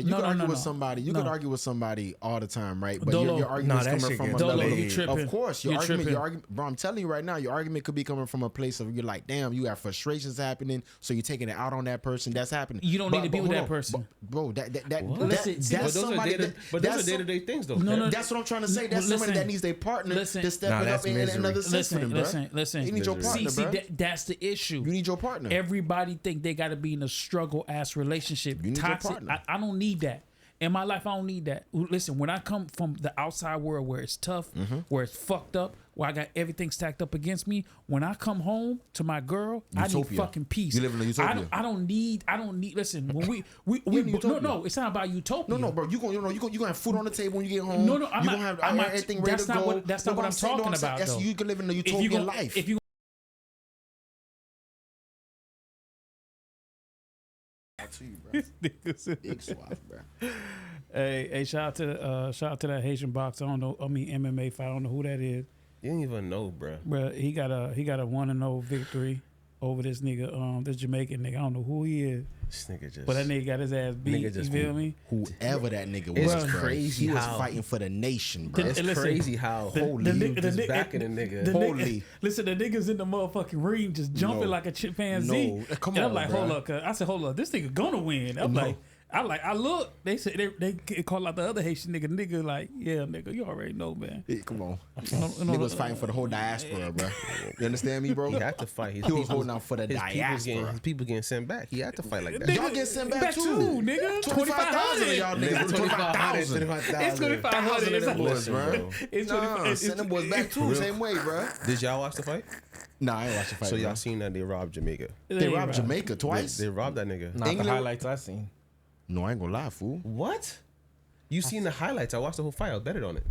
You could argue with somebody. You could argue with somebody all the time, right? But Dolo, your argument's coming from a level. you tripping. Of course, your argument, bro. I'm telling you right now, your argument could be coming from a place of you're like, damn, you have frustrations happening, so you're taking it out on that person. That's happening. You don't need to be with that person, bro. That's somebody. But those are day-to-day things, though. No, that's what I'm trying to say. That's somebody that needs their partner to step it up in another sense for them, bro. Listen. You need your partner, bro. That's the issue. You need your partner. Everybody think they got to be in a struggle ass relationship. You need Toxic. your partner. I don't need that. In my life, I don't need that. Listen, when I come from the outside world where it's tough, where it's fucked up, where I got everything stacked up against me, when I come home to my girl, I need fucking peace. You live in a utopia. I don't need. Listen, when we no, it's not about utopia. No, bro. You gonna have food on the table when you get home. No, you gonna have everything ready to go. That's not what I'm talking about. Though. You can live in a utopian life. If you to you, bro. Big swath, bro. Hey, shout out to that Haitian boxer. MMA fight. I don't know who that is. You don't even know, bro. Bro, he got a 1-0 victory over this nigga, this Jamaican nigga. I don't know who he is. This nigga just. But that nigga got his ass beat. You feel me? Whoever that nigga it's was, crazy. He was fighting for the nation, bro. It's crazy how holy just backing a nigga. Holy. Listen, the niggas in the motherfucking ring just jumping like a chimpanzee. No, come and on, I'm like, bro. hold up, cuz. I said, hold up, this nigga gonna win. I look. They said they call out the other Haitian nigga like, yeah, nigga, you already know, man. Yeah, come on. Nigga was fighting for the whole diaspora, bro. You understand me, bro? He had to fight. He was holding out for the diaspora. His people getting sent back. He had to fight like that. Y'all get sent back too, nigga. 25,000 of y'all niggas. 25,000. It's 25,000 of them boys, bro. It's send them boys back too, same way, bro. Did y'all watch the fight? Nah, I ain't watched the fight. So y'all seen that they robbed Jamaica? They robbed Jamaica twice? They robbed that nigga. Not the highlights I seen. No, I ain't gonna lie, fool. What? You seen the highlights? I watched the whole fight. I betted on it.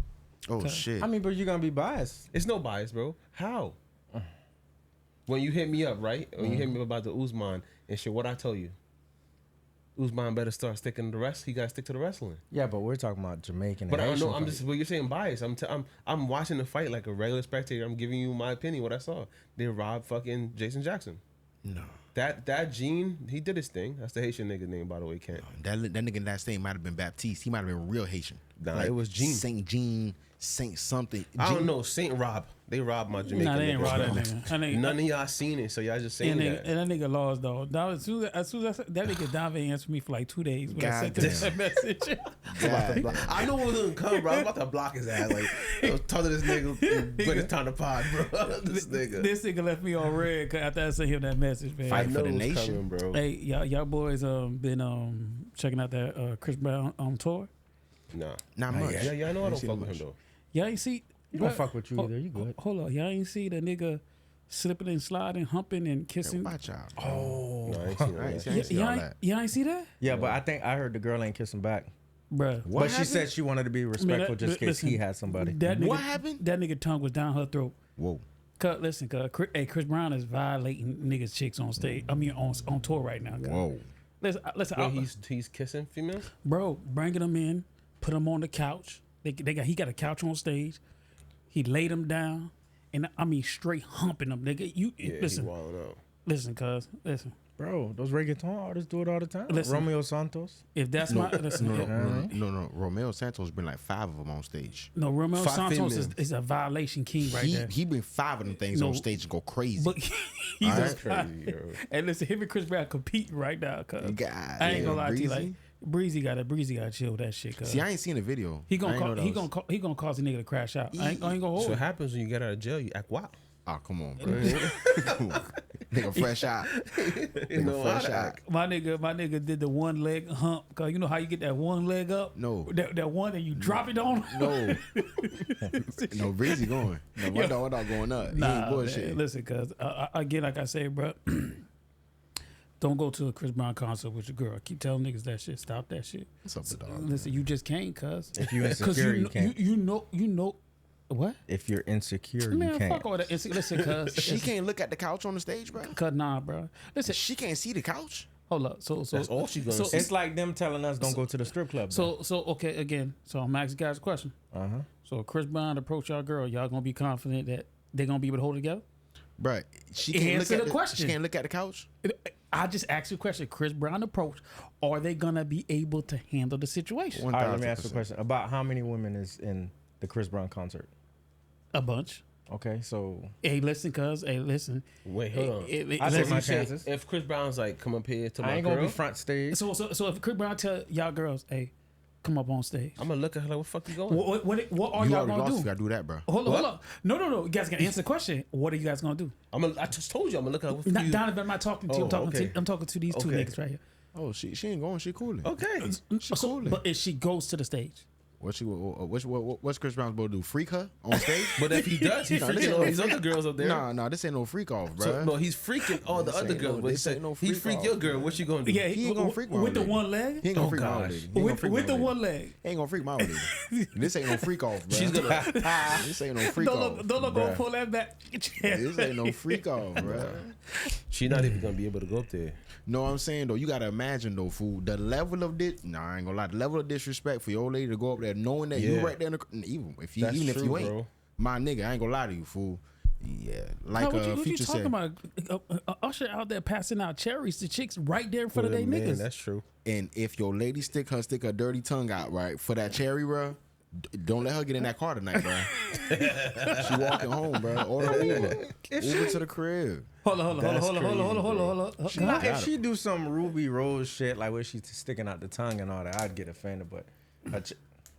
Oh shit. I mean, but you're gonna be biased. It's no bias, bro. How? When you hit me up, right? When you hit me up about the Usman and shit, what I tell you? Usman better start sticking to the rest. He gotta stick to the wrestling. Yeah, but we're talking about Jamaican. But I know. I'm just. Well, you're saying bias. I'm watching the fight like a regular spectator. I'm giving you my opinion. What I saw. They robbed fucking Jason Jackson. No. That Gene, he did his thing. That's the Haitian nigga name, by the way, Kent. That nigga last name might have been Baptiste. He might have been real Haitian. Nah, like, it was Gene. Saint Jean, Saint something. I don't know. Saint Rob. They robbed my Jamaican. Nah, they ain't robbed that nigga. None of y'all seen it, so y'all just saying that. And that nigga lost, though. As soon as I said, that nigga Dave answered me for like 2 days when I sent that message. I know it was gonna come, bro. I'm about to block his ass. Like, I was telling this nigga when it's time to pod, bro. This nigga left me on red after I sent him that message, man. Fight for the nation, coming, bro. Hey, y'all boys been checking out that Chris Brown tour? Nah, not much. Yeah, I know I don't fuck with him though. Y'all ain't see. You don't fuck with you either. You good? Hold on, y'all ain't see the nigga slipping and sliding, humping and kissing. Watch out. Oh, no, I ain't seen all that. Y'all ain't see that? Yeah, but I think I heard the girl ain't kissing back. Bruh. But she said she wanted to be respectful just in case he had somebody. What happened? That nigga tongue was down her throat. Whoa. Listen, Chris Brown is violating niggas chicks on stage. I mean, on tour right now. Cause. Whoa. Listen. Wait, he's kissing females? Bro, bringing them in, put them on the couch. He got a couch on stage. He laid them down, and I mean straight humping them, nigga. Listen. He wilding out. Listen, cuz. Listen. Bro, those reggaeton artists do it all the time. Listen, Romeo Santos. If that's no, Romeo Santos been like 5 of them on stage. No, Romeo Santos is a violation king right there. He been 5 of them things on stage and go crazy. But he's crazy, yo. And listen, him and Chris Brown competing right now, cuz. I ain't gonna lie to you, like Breezy got to chill with that shit, cuz. See, I ain't seen the video. He gonna cause a nigga to crash out. I ain't gonna hold. So what happens when you get out of jail? You act wild. Oh, come on, bro. Nigga fresh out. Nigga fresh out. My nigga did the one leg hump. Cause you know how you get that one leg up? No. That one and you drop it on? No. No, Breezy going. No, my dog going up. He ain't bullshit. Man, listen, cuz, again, like I say, bro, don't go to a Chris Brown concert with your girl. I keep telling niggas that shit. Stop that shit. What's up with dog? Listen, you just can't, cuz. If you insecure, you can't. You know. What? If you're insecure, man, you can't. Fuck all that. Listen, cuz. She can't look at the couch on the stage, bro? Cuz, nah, bro. Listen. She can't see the couch? Hold up. So that's all she's gonna see. It's like them telling us don't go to the strip club. So okay, again. So I'm asking guys a question. Uh-huh. So Chris Brown approach y'all girl, y'all gonna be confident that they're gonna be able to hold it together? Bruh, she can't Answer look at the question. She can't look at the couch. I just asked you a question. Chris Brown approach. Are they gonna be able to handle the situation? All right, let me ask you a 1000%. question. About how many women is in the Chris Brown concert? A bunch. Okay, so Hey, listen, cuz. Hey, listen. Wait, hold on. I take Listen, my Say, chances. if Chris Brown's like, come up here to my I ain't girl, gonna be front stage. So if Chris Brown tell y'all girls, hey, come up on stage. I'm gonna look at her like, what the fuck you going? What are You y'all already gonna lost. do? You gotta do that, bro. Hold on. No. You guys can answer the question. What are you guys gonna do? I just told you I'm gonna look at her. What the Not fuck you? Donovan, I'm not talking to you. Oh, I'm talking to these two Okay. niggas right here. Oh, she ain't going. She cooling. Okay. She cooling. But if she goes to the stage, What's Chris Brown supposed to do? Freak her on stage? But if he does, he's Nah, this freaking ain't all no these freak. other girls up there. Nah, this ain't no freak off, bro. So, no, he's freaking all the This other ain't girls. no- But this ain't no he freak freak off. your girl. What you gonna do? yeah, He ain't gonna freak my with the lady. one leg. He ain't gonna Oh, freak my old gosh. lady. He ain't gonna freak With my the lady. one leg. He ain't gonna freak my old lady. This ain't no freak off, bro. She's gonna. This ain't no freak off. Don't look gonna Bruh. pull that back. This ain't no freak off, bro. She's not even gonna be able to go up there. Know what I'm saying though? You gotta imagine though, fool. The level of this, I ain't gonna lie. The level of disrespect for your old lady to go up there knowing that you Yeah. right there. Even if you That's ain't, true, my nigga, I ain't gonna lie to you, fool. Yeah, like What you Future talking said. about? Usher out there passing out cherries to chicks right there in front of they Man, niggas. that's true. And if your lady stick her dirty tongue out right for that cherry, bro, don't let her get in that car tonight, bro. She walking home, bro. Order Uber. Uber to the crib. Hold on. Now, if she do some Ruby Rose shit, like where she's sticking out the tongue and all that, I'd get offended. But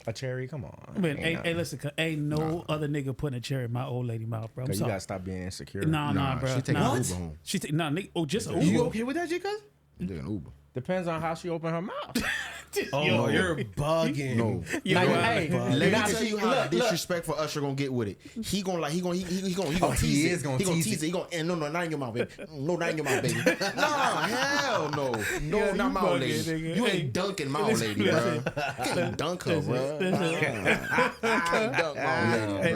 a cherry, come on. Man, hey, listen, ain't no other nigga putting a cherry in my old lady mouth, bro. I'm You sorry. gotta stop being insecure. Nah, bro. She taking nah. an Uber home. Nigga. Oh, just an You Uber. okay with that, J? Cuz? You taking an Uber. Depends on how she open her mouth. Oh, you're bugging. No. Yeah, Now, bro. hey, Let me now, tell you how disrespectful Usher gonna get with it. He gonna tease it. is gonna He gonna tease tease it. He gonna no, not in your mouth, baby. No, not in your mouth, baby. Nah, hell no. No, Yeah, not you my old bugging, lady. nigga. You Hey, ain't dunking my old lady, bro. Can't dunk her, bro. Can't dunk my old lady, Hey,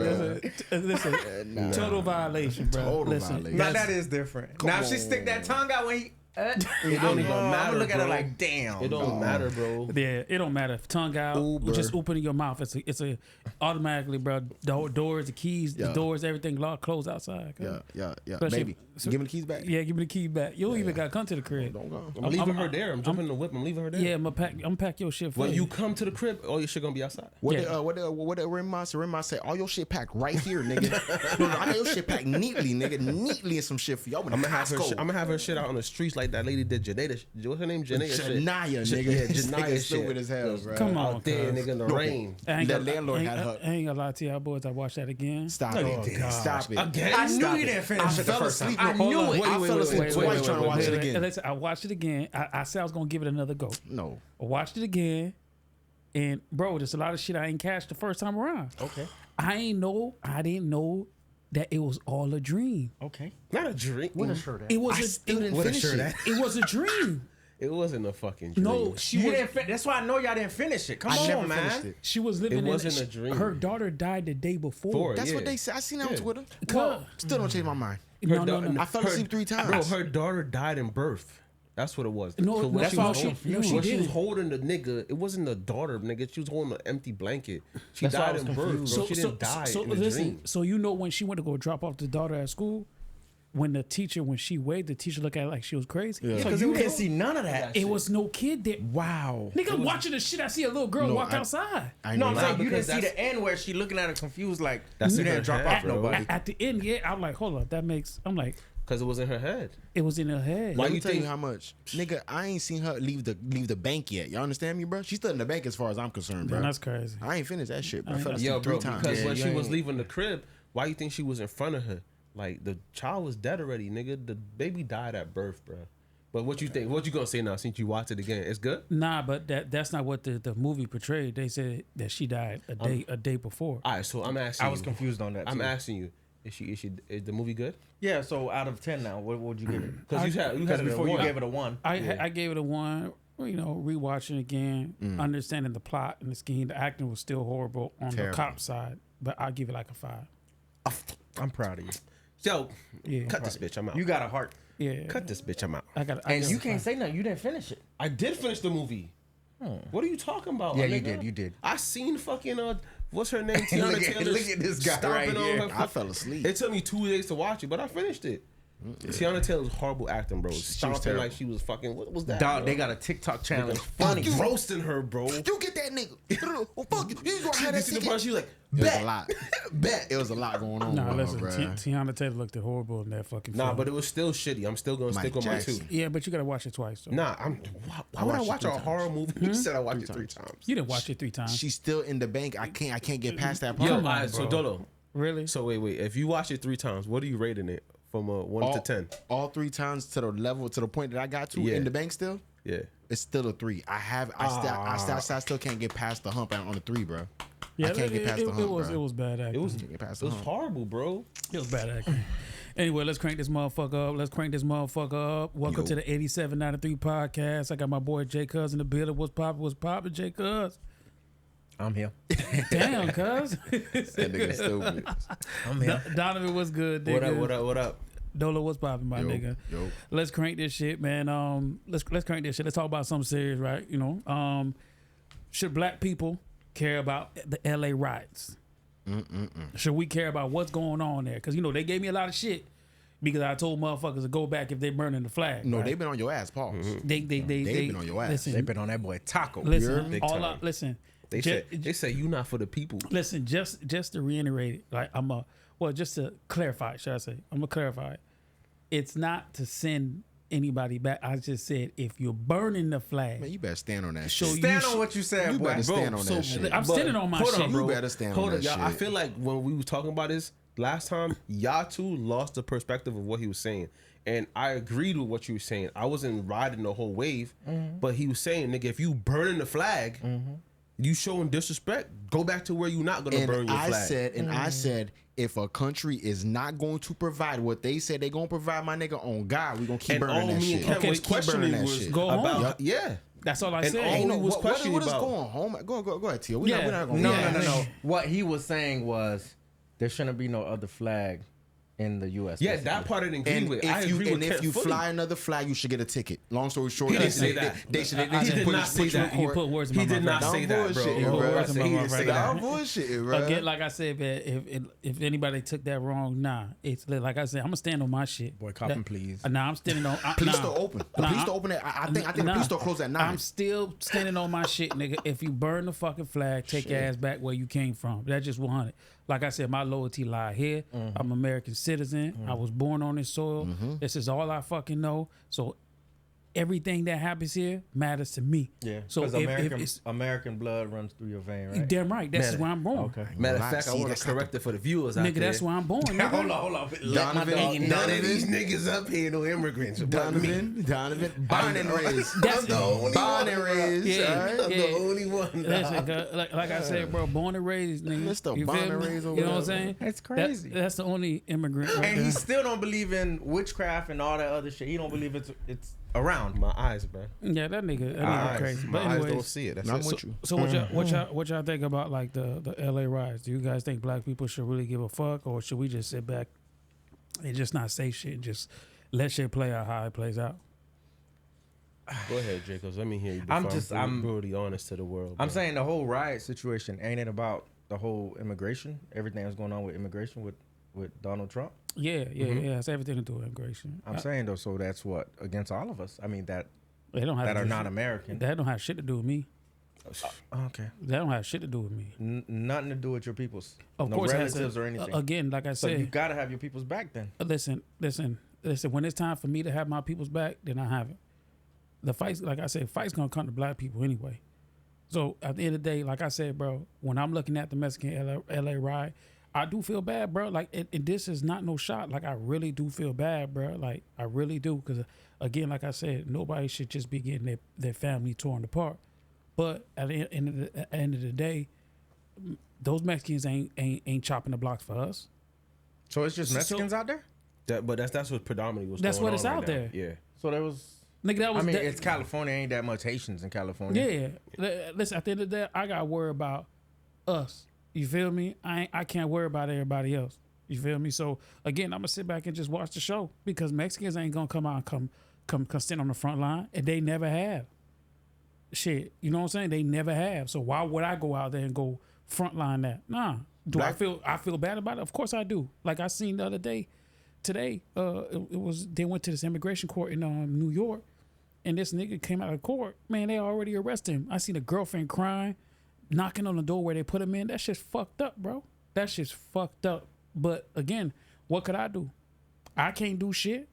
bro. listen. Total violation, bro. Total listen. violation. now that is different. Now if she stick that tongue out when he, It don't even I'm matter. gonna look at her bro. like, damn. It don't matter, bro. Yeah, it don't matter. Tongue out, Uber. just opening your mouth. It's a automatically, bro. Doors, the keys, the Yeah. doors, everything locked, closed outside. cuz. Yeah. Especially- Baby, give me the keys back. Yeah, give me the key back. You don't even got to come to the crib. Don't go. I'm leaving her there. I'm jumping in the whip. I'm leaving her there. Yeah, I'm gonna pack your shit for When you. you come to the crib, all your shit gonna be outside. What Yeah. the Rim said? All your shit packed right here, nigga. No, I got your shit packed neatly, nigga. Neatly and some shit for y'all. I'm gonna have her shit out on the streets like that lady did. Janae, what's her name? Janae. Shania, nigga. Yeah, This nigga Janaya stupid shit. as hell, bro. Come on, Out there, cuz. nigga, in the rain. I ain't That gonna- landlord I had ain't- her. I ain't gonna lie to y'all boys. I watched that again. Stop Oh, it. God. Stop it. Again? I knew Stop you it. didn't finish I it the fell first time. asleep. I Hold knew on. it. I fell asleep twice trying to watch it again. Listen, I watched it again. I said I was gonna give it another go. No. I watched it again, and bro, there's a lot of shit I ain't catch the first time around. Okay. I didn't know that it was all a dream. Okay. Not a dream. What a shirt at? It was I still didn't finish it. It was a dream. It wasn't a fucking dream. No, she You was. didn't that's why I know y'all didn't finish it. Come I on, never man. finished it. She was living. It wasn't in, a dream. Her daughter died the day before. For it. That's Yeah. what they said. I seen that on Yeah. Twitter. Well, Still don't change my mind. No. I fell asleep 3 times. Bro, her daughter died in birth. That's what it was. No, So when that's she why was she- holding- no, she when she was didn't. holding the nigga, it wasn't the daughter, nigga. She was holding an empty blanket. She That's why I died was in birth, bro. confused. She didn't die in the listen. dream. So you know when she went to go drop off the daughter at school, when she waved, the teacher looked at her like she was crazy. So Because you it didn't was- see none of that. It was no kid there. Wow. Nigga, I'm watching the shit. I see a little girl No, walk I- outside. I No, know I'm that. saying you didn't because see that's- the end where she looking at her confused like That's you in didn't her drop head, off bro. nobody. At the end, yeah, I'm like, hold up, that makes. I'm like, Because it was in her head. it was in her head. Why Let me you tell you think- how much, nigga. I ain't seen her leave the bank yet. You understand me, bro? She's still in the bank as far as I'm concerned, bro. Man, that's crazy. I ain't finished that shit, bro. I fell Yo, asleep bro, 3 times. because Yeah, when you she was ain't- leaving the crib, why you think she was in front of her? Like, the child was dead already, nigga. The baby died at birth, bro. But what you think? What you gonna say now since you watched it again? It's good? Nah, but that's not what the movie portrayed. They said that she died a day before. All right, so I'm asking I was you. confused on that. I'm too. asking you, is the movie good? Yeah, so out of 10 now, what would you give it? Because you had Because it before at you 1. gave it a 1. I gave it a 1. You know, rewatching again, understanding the plot and the scheme. The acting was still horrible on Terrible. the cop side, but I give it like a 5. I'm proud of you. Yo, Yeah. cut this bitch. I'm out. You got a heart. Yeah, Cut this bitch. I'm out. I got. And you can't say nothing. You didn't finish it. I did finish the movie. What are you talking about? Yeah, my you nigga? did, you did. I seen fucking what's her name? Tiana Taylor. Look at this guy right here. I fell asleep. It took me 2 days to watch it, but I finished it. Tiana Taylor's horrible acting, bro. Stomping terrible. like she was fucking. What was that? Dog, bro? they got a TikTok challenge. Funny roasting her, bro. You get that nigga. Well, fuck you. You gonna have You that see the ticket. part? She was like, It was a bet, lot. bet. It was a lot going on. Nah, with listen, her, bruh. Tiana Taylor looked horrible in that fucking Nah, film. but it was still shitty. I'm still gonna Mike stick with my Jackson. 2. Yeah, but you gotta watch it twice. Though. Nah, why would I watched it watch 3 a horror movie? You said I watched it 3 times. You didn't watch it 3 times. She's still in the bank. I can't get past that part. Yo, Come on, alright, so bro. Dolo. Really? So wait. If you watch it 3 times, what are you rating it from a 1 to 10? All 3 times to the level, to the point that I got to Yeah. in the bank still. Yeah. It's still a 3. I still can't get past the hump on the 3, bro. Yeah, I can't get past the hump, it was bro. it was bad acting. It was Can't get past the hump. horrible, bro. It was bad acting. Anyway, let's crank this motherfucker up. Welcome to the 8793 podcast. I got my boy Jay Cuz in the building. What's poppin', Jay Cuz? I'm here. Damn, Cuz. That nigga stupid. I'm here. Donovan, what's good, nigga? What up? Dolo, what's poppin', my Yo, nigga? yo. Let's crank this shit, man. Let's crank this shit. Let's talk about something serious, right? You know, should black people care about the LA riots? Should we care about what's going on there? Because, you know, they gave me a lot of shit because I told motherfuckers to go back if they burning the flag. No, right? they've been on your ass, pause. They been on your ass. Listen, They been on that boy Taco. listen, Big all time. listen. They say you not for the people. Listen, just to reiterate it, like just to clarify, should I say? I'm gonna clarify it. It's not to send anybody back. I just said if you're burning the flag, Man, you better stand on that So shit. Stand on what you said, You boy. better stand on that shit. I'm standing on my hold shit, on, bro. You better stand Hold on on, that y'all. shit. I feel like when we were talking about this last time, y'all two lost the perspective of what he was saying. And I agreed with what you were saying. I wasn't riding the whole wave, but he was saying, nigga, if you burning the flag, you showing disrespect, go back to where you not gonna burn And your I flag. said, if a country is not going to provide what they said they gonna provide, my nigga, on God, we gonna keep And all burning that me and shit. Ken Okay, was keep burning questioning that was shit. Go home. about yeah. That's all I And said. all Ain't no, we was what questioning is about. going home? Go ahead, Tio. We're Yeah. not gonna No. What he was saying was there shouldn't be no other flag in the U.S. Yeah, basically. that part I didn't agree And with. I if you agree with and if Ken you fully. fly another flag, you should get a ticket. Long story short, He didn't say that. They should I He did put not you- say put you in that. You court. put words in He my did mouth. not say that, bro. bullshit, You put bro. words in my He mouth didn't right say now. that. Nah, bullshit, bro. Again, like I said, man, if anybody took that wrong, nah. It's like I said, I'm gonna stand on my shit. Boy, copping, please. Nah, I'm standing on. Police nah. store open. The Nah, police store open at. I think the nah. police store closed at 9. I'm still standing on my shit, nigga. If you burn the fucking flag, take your ass back where you came from. That's just 100. Like I said, my loyalty lie here. I'm an American citizen. I was born on this soil. This is all I fucking know. So everything that happens here matters to me. Yeah. So Because if it's American blood runs through your vein, right? damn right, that's where I'm born. Okay. Matter of Lie. fact, I See, want that's to not correct it for the viewers out Nigga, there. that's where I'm born. Nigga. Hold on. Let my Donovan, dog- Ain't none of these niggas up here no immigrants. but me. Donovan, born and raised. I'm the only Born one. and raised. Yeah. alright? I'm the only one. Listen, like I said, bro, born and raised, nigga. Mr. You Born feel and me? raised You over know what I'm there, saying? That's crazy. That's the only immigrant. Right And there. he still don't believe in witchcraft and all that other shit. He don't believe it's around. My eyes, bro. Yeah, that nigga My eyes. crazy. My But eyes don't anyways, see it. That's I'm it. with you. so what y'all think about like the LA riots? Do you guys think black people should really give a fuck, or should we just sit back and just not say shit and just let shit play out how it plays out? Go ahead, Jacobs. Let me hear you. I'm brutally honest to the world. I'm bro. saying the whole riot situation ain't it about the whole immigration, everything that's going on with immigration with Donald Trump. Yeah, it's everything to do with immigration. I'm saying though, so that's what against all of us. I mean that They don't have that to are do not shit. American. That don't have shit to do with me. Okay, That don't have shit to do with me. nothing to do with your people's, Of no course, it has relatives to- or anything. Again, like I So said, you gotta have your people's back then. listen. When it's time for me to have my people's back, then I have it. The fights, like I said, fights gonna come to black people anyway. So at the end of the day, like I said, bro, when I'm looking at the Mexican LA riot, I do feel bad, bro. Like, and this is not no shot. Like, I really do feel bad, bro. Like, I really do, because again, like I said, nobody should just be getting their family torn apart. But at the end of the day, those Mexicans ain't chopping the blocks for us. So it's just So- Mexicans out there. But that's what predominantly was. That's going what it's on out right now. there. Yeah. So there was. Nigga, that I was mean, that- it's California. Ain't that much Haitians in California? Yeah. Listen, at the end of the day, I gotta worry about us. You feel me? I can't worry about everybody else. You feel me? So again, I'm gonna sit back and just watch the show, because Mexicans ain't gonna come out and come stand on the front line, and they never have. Shit, you know what I'm saying? They never have. So why would I go out there and go frontline that. Nah. Do I feel bad about it? Of course I do. Like I seen the other day, today, it was they went to this immigration court in New York, and this nigga came out of court. Man, they already arrested him. I seen a girlfriend crying, knocking on the door where they put him in. That shit's fucked up, bro. That shit's fucked up. But again, what could I do? I can't do shit.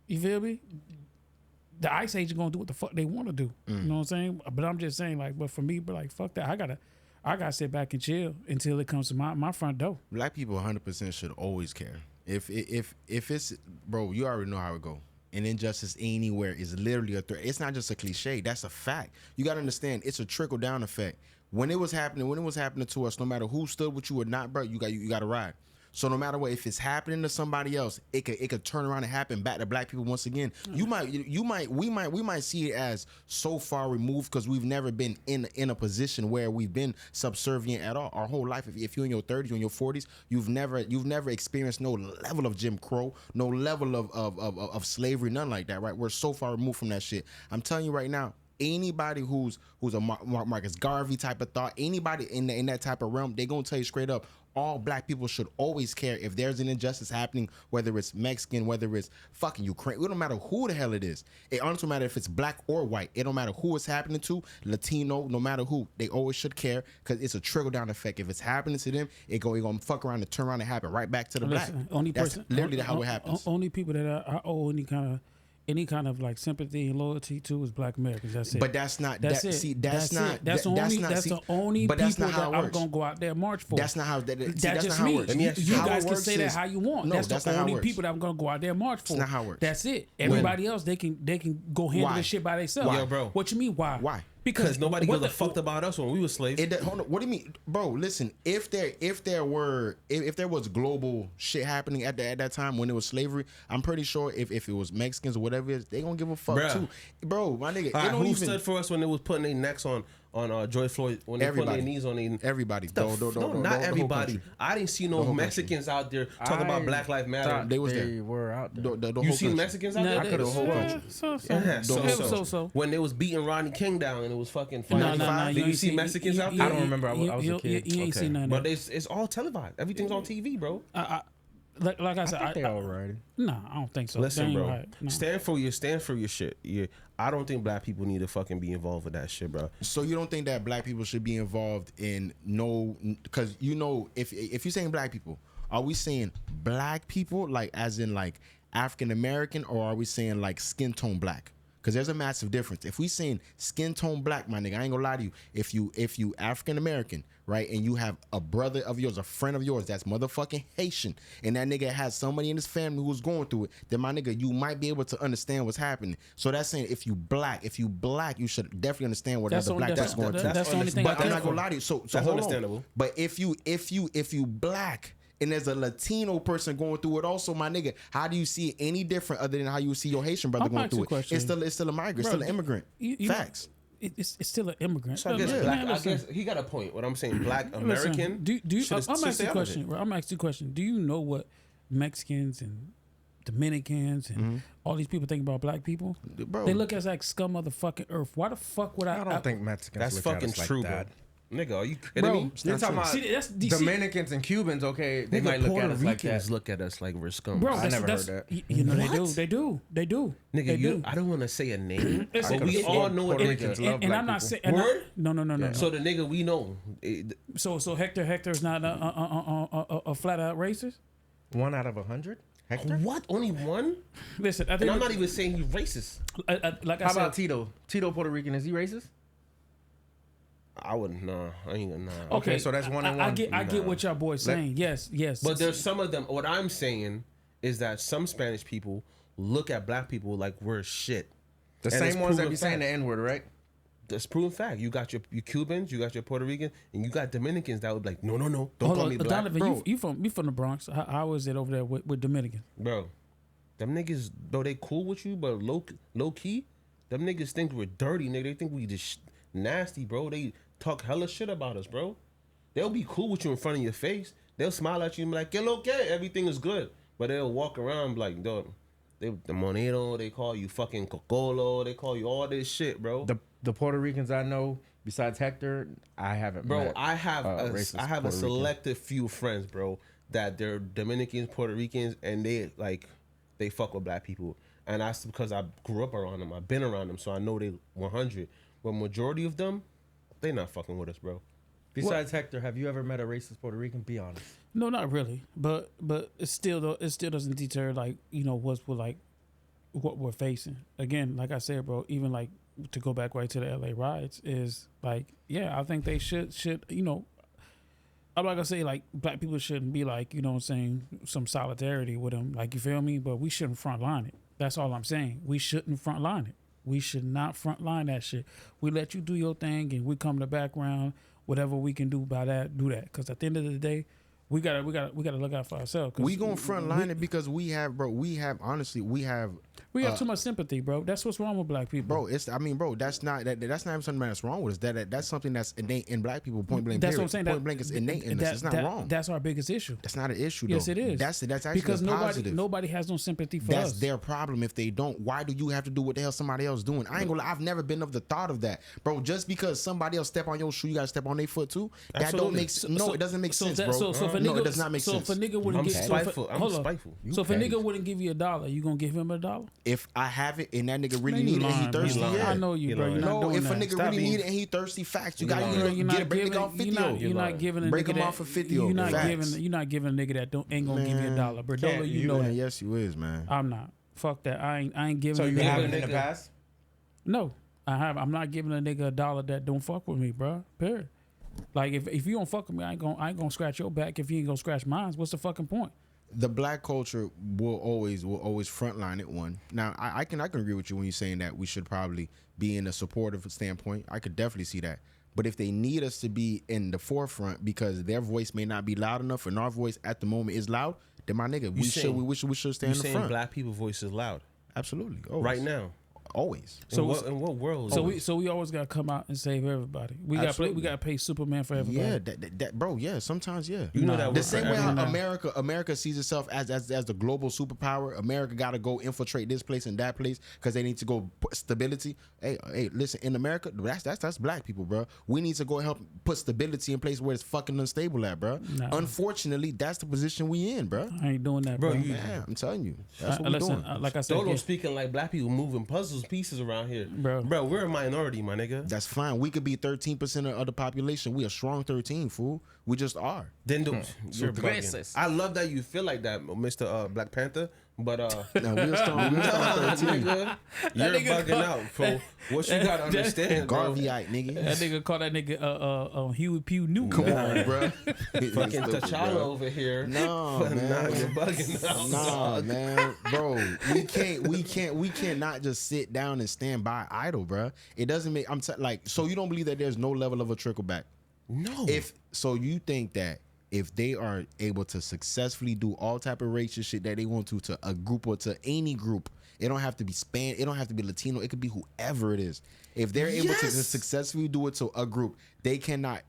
You feel me? The ICE agent gonna do what the fuck they want to do. You know what I'm saying? But I'm just saying, like, but for me, but like, fuck that. I gotta sit back and chill until it comes to my front door. Black people 100% should always care. If it's, bro, you already know how it go. And injustice anywhere is literally a threat. It's not just a cliche. That's a fact. You gotta understand. It's a trickle down effect. When it was happening to us, no matter who stood with you or not, bro, you got to ride. So no matter what, if it's happening to somebody else, it could turn around and happen back to black people once again. We might see it as so far removed because we've never been in a position where we've been subservient at all our whole life. If you're in your 30s, you're in your 40s, you've never experienced no level of Jim Crow, no level of slavery, none like that, right? We're so far removed from that shit. I'm telling you right now. Anybody who's a Marcus Garvey type of thought, anybody in that type of realm, they gonna tell you straight up, all black people should always care if there's an injustice happening, whether it's Mexican, whether it's fucking Ukraine. It don't matter who the hell it is. It honestly don't matter if it's black or white. It don't matter who it's happening to, Latino, no matter who. They always should care because it's a trickle down effect. If it's happening to them, it gonna fuck around and turn around and happen right back to the black. That's literally how it happens. Only people that I owe any kind of like sympathy and loyalty to is black Americans. That's it. But that's not. That's it. See, that's the only people that I'm gonna go out there and march for. That's not how. That's just just how me. it works. You guys can say that how you want. No, that's the only people that I'm gonna go out there and march for. That's not how it works. That's it. Everybody else, they can go handle this shit by themselves. Yo, bro. What you mean? Why? Why? Because nobody gives a fuck about us when we were slaves. Hold on, what do you mean, bro? Listen, if there was global shit happening at that time when it was slavery, I'm pretty sure if it was Mexicans or whatever it is, they gonna give a fuck too, bro. My nigga, who stood for us when they was putting their necks on George Floyd, when they put their knees on everybody. Not everybody. I didn't see no Mexicans out there talking about Black Lives Matter. They was there. They were out there. You seen Mexicans out there? I could have whole country. So when they was beating Rodney King down and it was fucking funny. No, Did you see Mexicans out there? I don't remember. I was a kid. You ain't seen none of But that. it's all televised. Everything's on TV, bro. Like I said, I think they all right. No, I don't think so. Listen, bro. Right. No. Stand for your shit. I don't think black people need to fucking be involved with that shit, bro. So you don't think that black people should be involved in because if you're saying black people, are we saying black people like as in like African American, or are we saying like skin tone black? Because there's a massive difference. If we saying skin tone black, my nigga, I ain't gonna lie to you. If you African American, right, and you have a brother of yours, a friend of yours that's motherfucking Haitian, and that nigga has somebody in his family who's going through it, then my nigga, you might be able to understand what's happening. So that's saying if you black, you should definitely understand what another black that's going through. That's the only thing. But I'm not gonna lie to you. So that's hold understandable. on. But if you black, and there's a Latino person going through it also, my nigga, how do you see it any different other than how you see your Haitian brother going through it? It's still a migrant, still an immigrant. Facts. It's still an immigrant. So I guess he got a point. What I'm saying, black American. I'm asking you a question. Do you know what Mexicans and Dominicans and all these people think about black people? Bro. They look at us like scum of the fucking earth. Why the fuck would I don't think Mexicans that's look fucking at us true, like that. bro. Nigga, are you kidding me? You're talking about Dominicans and Cubans, okay? They might look at us like that. Look at us like we're scum. Bro, I never heard that. You know they do. Nigga, I don't want to say a name, but we all know what Puerto niggas love. And I'm not saying Word? No. So the nigga we know. So Hector is not a flat out racist. 1 out of 100. Hector? What? Only one? Listen, I think and I'm not even saying he's racist. Like I How said, about Tito? Tito Puerto Rican, is he racist? I wouldn't. Nah, I ain't gonna. Nah. Okay, so that's 1 and 1. I get what y'all boys saying. Yes. But there's some of them. What I'm saying is that some Spanish people look at black people like we're shit. The same ones that be saying the N-word, right? That's proven fact. You got your Cubans, you got your Puerto Rican, and you got Dominicans that would be like, no, don't call me black. Donovan, bro. You from the Bronx? How is it over there with Dominicans? Bro, them niggas, bro, they cool with you, but low key, them niggas think we're dirty, nigga. They think we just nasty, bro. They talk hella shit about us, bro. They'll be cool with you in front of your face. They'll smile at you and be like, "Que lo que? Everything is good." But they'll walk around like, dog, the Monero, they call you fucking Cocolo, they call you all this shit, bro. The Puerto Ricans I know, Besides Hector, I haven't. Bro, met, I have racist I have Puerto a Rican. selective few friends, bro, that they're Dominicans, Puerto Ricans, and they fuck with black people, and that's because I grew up around them. I've been around them, so I know they 100. But majority of them, they not fucking with us, bro. Besides Hector, have you ever met a racist Puerto Rican? Be honest. No, not really. But it still doesn't deter like what we're facing. Again, like I said, bro. Even like to go back right to the LA riots is like, yeah, I think they should I'm not gonna say like black people shouldn't be like what I'm saying, some solidarity with them, like, you feel me? But we shouldn't frontline it. That's all I'm saying. We shouldn't frontline it. We should not frontline that shit. We let you do your thing and we come in the background. Whatever we can do by that, do that. Because at the end of the day, we gotta look out for ourselves. We gonna frontline it because we have too much sympathy, bro. That's what's wrong with black people, bro. That's not even something that's wrong with us. That's something that's innate in black people. Point blank. That's period. what I'm saying. Point blank is innate in us. It's not wrong. That's our biggest issue. That's not an issue. Yes, though. it is. That's actually because positive. nobody has no sympathy for That's us. their problem if they don't. Why do you have to do what the hell somebody else doing? I ain't gonna lie, I've never been of the thought of that, bro. Just because somebody else step on your shoe, you gotta step on their foot too. That Absolutely. don't make sense. No, it doesn't make sense, bro. So if a No, nigga, it does not make so sense. if a nigga wouldn't I'm give, spiteful. I'm hold on. spiteful. So if a nigga wouldn't give you $1, you gonna give him $1? If I have it and that nigga really Man, you need it and he lying, thirsty, bro. yeah. I know you, You bro. You're lying. not No, doing if a that. nigga Stop really being- need it and he thirsty, facts. You You're got lying. to get a break nigga off 50. You're not giving a Break nigga him that, off for 50. You're not Facts. giving. You're not giving a nigga that ain't gonna give you $1. Berdola, you know Man, that. yes, you is, man. I'm not. Fuck that. I ain't giving. So a you nigga haven't in the nigga- past? No, I have. I'm not giving a nigga $1 that don't fuck with me, bro. Period. Like if you don't fuck with me, I ain't gonna scratch your back. If you ain't gonna scratch mine, what's the fucking point? The black culture will always frontline it. One now, I can agree with you when you're saying that we should probably be in a supportive standpoint. I could definitely see that. But if they need us to be in the forefront because their voice may not be loud enough and our voice at the moment is loud, then my nigga, we should stay in the saying front. black people voice is loud Absolutely, always. right now. Always. In what world? So we always gotta come out and save everybody. We gotta pay Superman for everybody. Yeah, that bro. Yeah, sometimes yeah. You know that the works same for way how everyone. America sees itself as the global superpower. America got to go infiltrate this place and that place because they need to go put stability. Hey, listen, in America, that's black people, bro. We need to go help put stability in place where it's fucking unstable at, bro. Nah. Unfortunately, that's the position we in, bro. I ain't doing that, bro. Yeah, I'm telling you, that's what we're Listen, doing. like I said, Dolo speaking like black people moving puzzles pieces around here, Bro. We're a minority, my nigga. That's fine. We could be 13% of the population. We a strong 13, fool. We just are. Then you're Racist. bugging. I love that you feel like that, Mr. Black Panther. But No, we a strong 13. nigga, you're nigga bugging out, bro. What you gotta understand, bro? Garveyite, nigga. that nigga call that nigga Huey Pew New. Come on, bro. Fucking T'Challa over here. No, But man. now you're bugging out. Nah, man, bro, we can't not just sit down and stand by idle, bro. It doesn't make. So you don't believe that there's no level of a trickle back? No. If so, you think that if they are able to successfully do all type of racist shit that they want to a group or to any group, it don't have to be Span, it don't have to be Latino, it could be whoever it is. If they're able to just successfully do it to a group, they cannot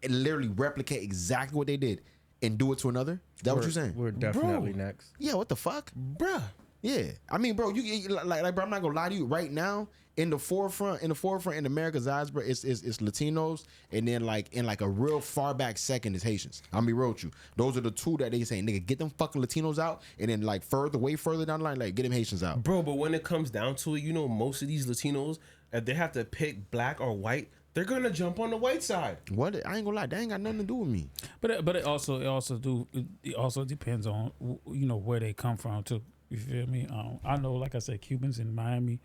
literally replicate exactly what they did and do it to another. Is that what you're saying? We're definitely next. Yeah, what the fuck? bruh. Yeah, I mean, bro, you like, bro. I'm not gonna lie to you. Right now, in the forefront in America's eyes, bro, it's Latinos, and then like in like a real far back second is Haitians. I'm gonna be real with you. Those are the two that they say, nigga, get them fucking Latinos out, and then like way further down the line, like get them Haitians out. Bro, but when it comes down to it, most of these Latinos, if they have to pick black or white, they're gonna jump on the white side. What? I ain't gonna lie, that ain't got nothing to do with me. But it also depends on where they come from too. You feel me? I know, like I said, Cubans in Miami.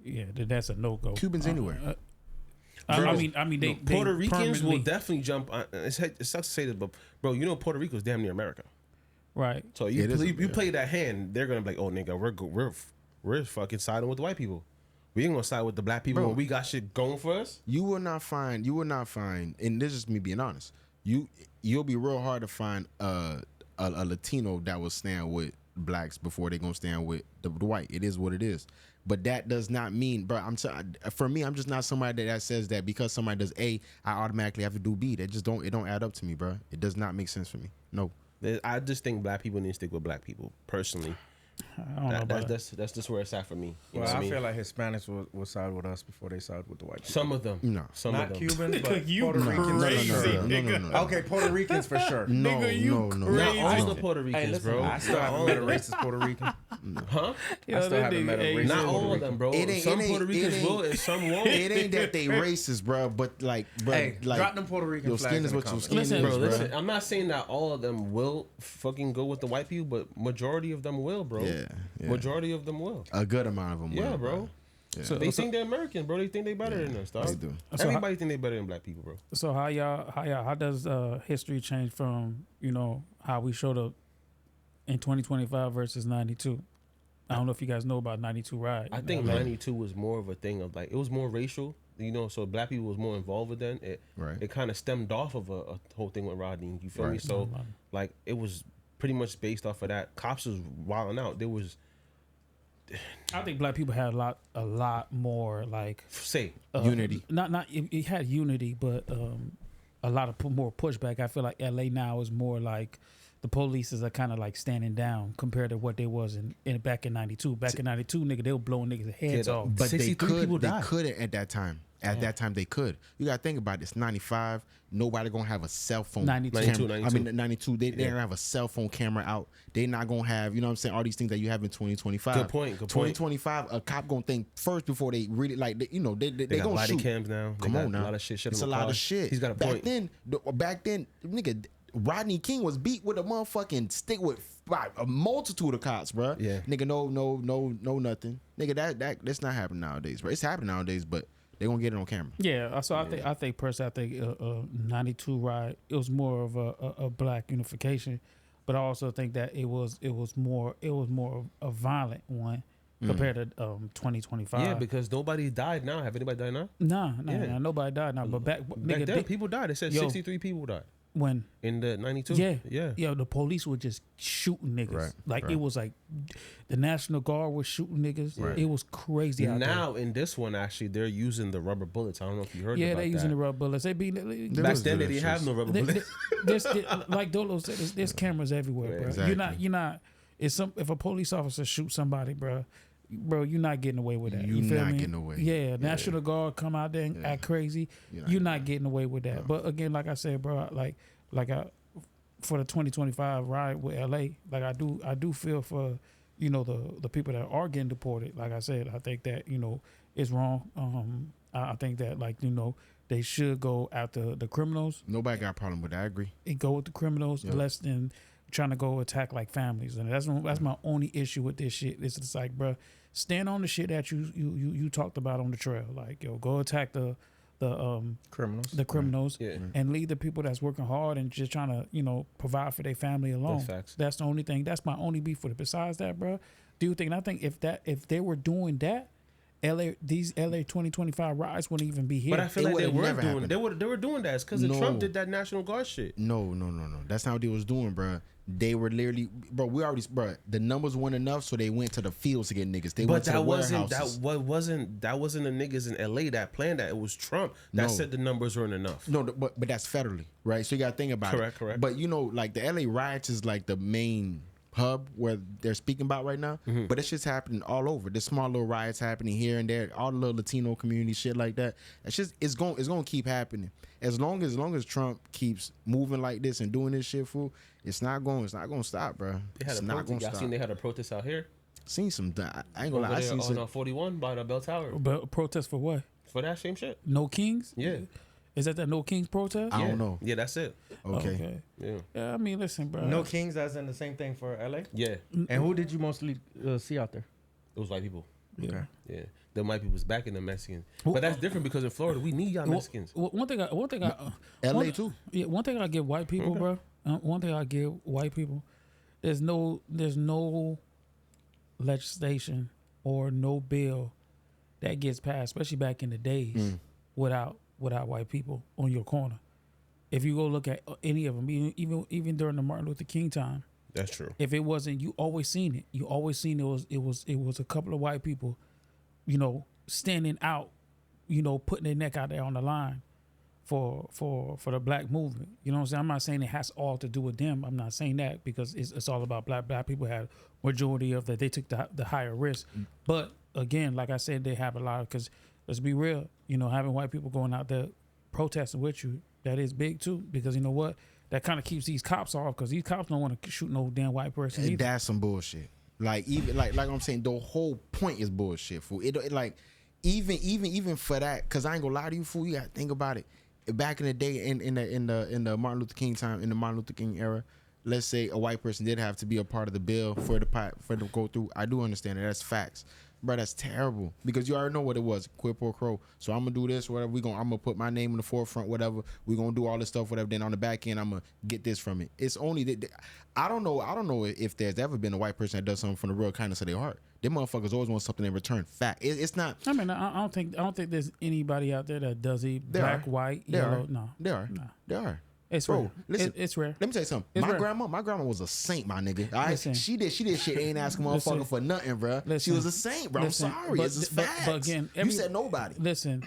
Yeah, that's a no go. Cubans anywhere. I mean, they Puerto they Ricans will permanently- definitely jump. It sucks to say this, but bro, Puerto Rico's damn near America. right. So you play that hand, they're gonna be like, oh nigga, we're fucking siding with the white people. We ain't gonna side with the black people when we got shit going for us. You will not find, and this is me being honest. You'll be real hard to find a Latino that will stand with blacks before they gonna stand with the white. It is what it is. But that does not mean, bro. For me, I'm just not somebody that says that because somebody does A, I automatically have to do B. That just don't add up to me, bro. It does not make sense for me. No. I just think black people need to stick with black people personally. I don't know about that's just where it's at for me. You Well, know what I feel like Hispanics will side with us before they side with the white people. some of them. No. Some Not of them. Cubans, but You Puerto Ricans. crazy. for sure. No. Okay, Puerto Ricans for sure. No, Nigga, you no. Not crazy. all No. the Puerto Ricans, Hey, listen, bro. I still Not haven't all met a of them. racist Puerto Rican. Huh? I still haven't met a racist Not Puerto all of Rican. them, bro. It ain't- Some it ain't- Puerto it Ricans ain't- will and some won't. It ain't that they racist, bro, but like, Hey, like drop them Puerto Rican your flags skin is in the what your comments. skin Listen, is, Bro, bro. listen, I'm not saying that all of them will fucking go with the white people, but majority of them will, bro. Yeah. Majority of them will. A good amount of them. Yeah, will, bro. So, They think they're American, bro. They think they better than us, dog. They do. Everybody think they better than black people, bro. so how does history change from how we showed up in 2025 versus 92? I don't know if you guys know about 92 Riot. I think 92 was more of a thing of like, it was more racial, so black people was more involved with then. Right. It kind of stemmed off of a whole thing with Rodney. You feel me? Right. So like, it was pretty much based off of that. Cops was wilding out. There was, I think black people had a lot more like Unity. Not it had unity, but a lot of more pushback. I feel like LA now is more like the police are kind of like standing down compared to what they was in back in 92. Back in 92, nigga, they were blowing niggas' heads off. But they 63 people could. They died. could at that time. At that time, they could. You gotta think about this. 95. Nobody gonna have a cell phone. 92. camera. I mean, 92. They gonna have a cell phone camera out. They not gonna have. You know what I'm saying? All these things that you have in 2025. Good point. 2025. A cop gonna think first before they really like. They They got gonna body shoot. cams now. They Come got on now. A lot of shit. It's a lot of shit. He's got a point. Back then, nigga, Rodney King was beat with a motherfucking stick with a multitude of cops, bro. Yeah. Nigga, no, nothing. Nigga, that's not happening nowadays, bro. It's happening nowadays, but they gonna get it on camera. Yeah, so I think personally, 92 Riot, it was more of a black unification, but I also think that it was more of a violent one compared to 2025. Yeah, because nobody died now. Have anybody died now? Nah, Yeah. nobody died now. But back Back nigga, then, people died. They said Yo. 63 people died when in the 92. Yeah. the police were just shooting niggas. Right, Like right. it was like the National Guard was shooting niggas. Right. It was crazy out there. Now in this one, actually, they're using the rubber bullets. I don't know if you heard Yeah, about they're that. using the rubber bullets. They be Back was then, they good didn't have no rubber There- bullets. like Dolo said, there's cameras everywhere, Yeah, bro. exactly. You're not. If a police officer shoots somebody, bro, you're not getting away with that. You You feel not me? getting away. Yeah, National Guard come out there and act crazy. You're not getting away with that. No. But again, like I said, bro, for the 2025 ride with LA, like I do feel for the people that are getting deported. Like I said, I think that it's wrong. I think that they should go after the criminals Nobody got a problem with that. I agree. and go with the criminals Yep. less than trying to go attack like families. And that's my only issue with this shit. It's just like, bro, stand on the shit that you talked about on the trail. Like, go attack the Criminals. the criminals Yeah. and leave the people that's working hard and just trying to provide for their family alone. That's facts. That's the only thing. That's my only beef with it. Besides that, bro, I think if they were doing that, these LA 2025 riots wouldn't even be here. But I feel It like they would've were never doing. happened. They were doing that. It's because No. Trump did that National Guard shit. No. That's not what they was doing, bro. They were literally, bro. The numbers weren't enough, so they went to the fields to get niggas. They went But to the that wasn't warehouses. that wasn't the niggas in LA that planned that. It was Trump that No. said the numbers weren't enough. No, but that's federally, right? So you got to think about it. Correct. But like the LA riots is like the main hub where they're speaking about right now. Mm-hmm. But it's just happening all over. There's small little riots happening here and there. All the little Latino community shit like that. It's going to keep happening as long as Trump keeps moving like this and doing this shit, fool. It's not going to stop, bro. They had It's a not going protest. to I stop. seen they had a protest out here. Seen some. I ain't gonna Over lie. I there seen some. on 41 by the Bell Tower But protest for what? for that same shit. No Kings? Yeah. Is that No Kings protest? I Yeah. don't know. Yeah, that's it. Okay. Yeah. Yeah, I mean, listen, bro. No Kings, as in the same thing for LA. Yeah. And who did you mostly see out there? It was white people. Yeah. Yeah. The white people was backing the Mexicans. But that's different because in Florida we need y'all Mexicans. One thing LA too. Yeah, one thing I give white people, bro. One thing I give white people, there's no legislation or no bill that gets passed, especially back in the days, without white people on your corner. If you go look at any of them, even during the Martin Luther King time, That's true. if it wasn't, you always seen it. You always seen it was a couple of white people, standing out, putting their neck out there on the line for the black movement. You know what I'm saying? I'm not saying it has all to do with them. I'm not saying that because it's all about black people have majority of that. They took the higher risk. But again, like I said, they have a lot of, because let's be real, you know, having white people going out there protesting with you, that is big too, because you know what? That kind of keeps these cops off, because these cops don't want to shoot no damn white person either. That's some bullshit. Like even like I'm saying, the whole point is bullshit, fool. It like even for that, because I ain't gonna lie to you, fool. You gotta think about it. Back in the day, in the Martin Luther King time, in the Martin Luther King era, let's say a white person did have to be a part of the bill for it to go through. I do understand it. That's facts. Bro, that's terrible, because you already know what it was, quid pro quo. So I'm gonna do this, whatever. I'm gonna put my name in the forefront, whatever. We gonna do all this stuff, whatever. Then on the back end, I'm gonna get this from it. It's only that I don't know if there's ever been a white person that does something from the real kindness of their heart. Them motherfuckers always want something in return. Fact. It's not. I mean, I don't think there's anybody out there that does it. Black, white, yellow. No, there are. No. There are. It's Bro, rare. listen, It's rare. Let me tell you something. It's My rare. grandma was a saint, my nigga. All right? Listen. She did shit. Ain't asking motherfucker Listen. for nothing, bro. She Listen. was a saint, bro. Listen. I'm sorry. But- It's just but- facts. but again, you said nobody. Listen,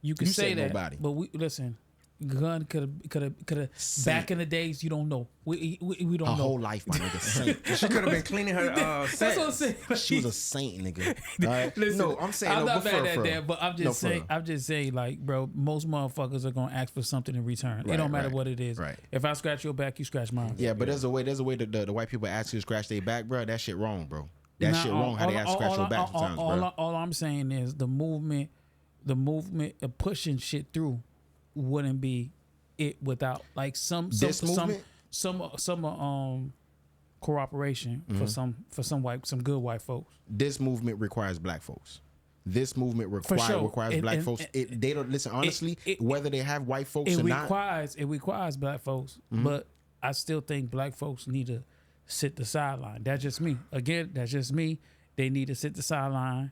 you could You say said that, nobody. but we listen. Gun could have. Back in the days, you don't know. We don't Her know. whole life, my nigga. Saint. She could have been cleaning her That's what I'm scent. saying. She was a saint, nigga. All right? Listen, No, I'm saying I'm no, not but mad for at real. that, but I'm No, just for saying. real. I'm just saying, like, bro, most motherfuckers are gonna ask for something in return. It Right, don't matter right, what it is. right. If I scratch your back, you scratch mine. Yeah, but there's a way that the white people ask you to scratch their back, bro. That shit wrong, bro. That shit wrong. How they ask to scratch your back sometimes, bro. All I'm saying is the movement of pushing shit through wouldn't be it without like some movement? cooperation for some good white folks. This movement requires black folks. This movement requires black folks. They don't listen honestly. Whether they have white folks or not, it requires black folks, but I still think black folks need to sit the sideline. That's just me. Again, that's just me. They need to sit the sideline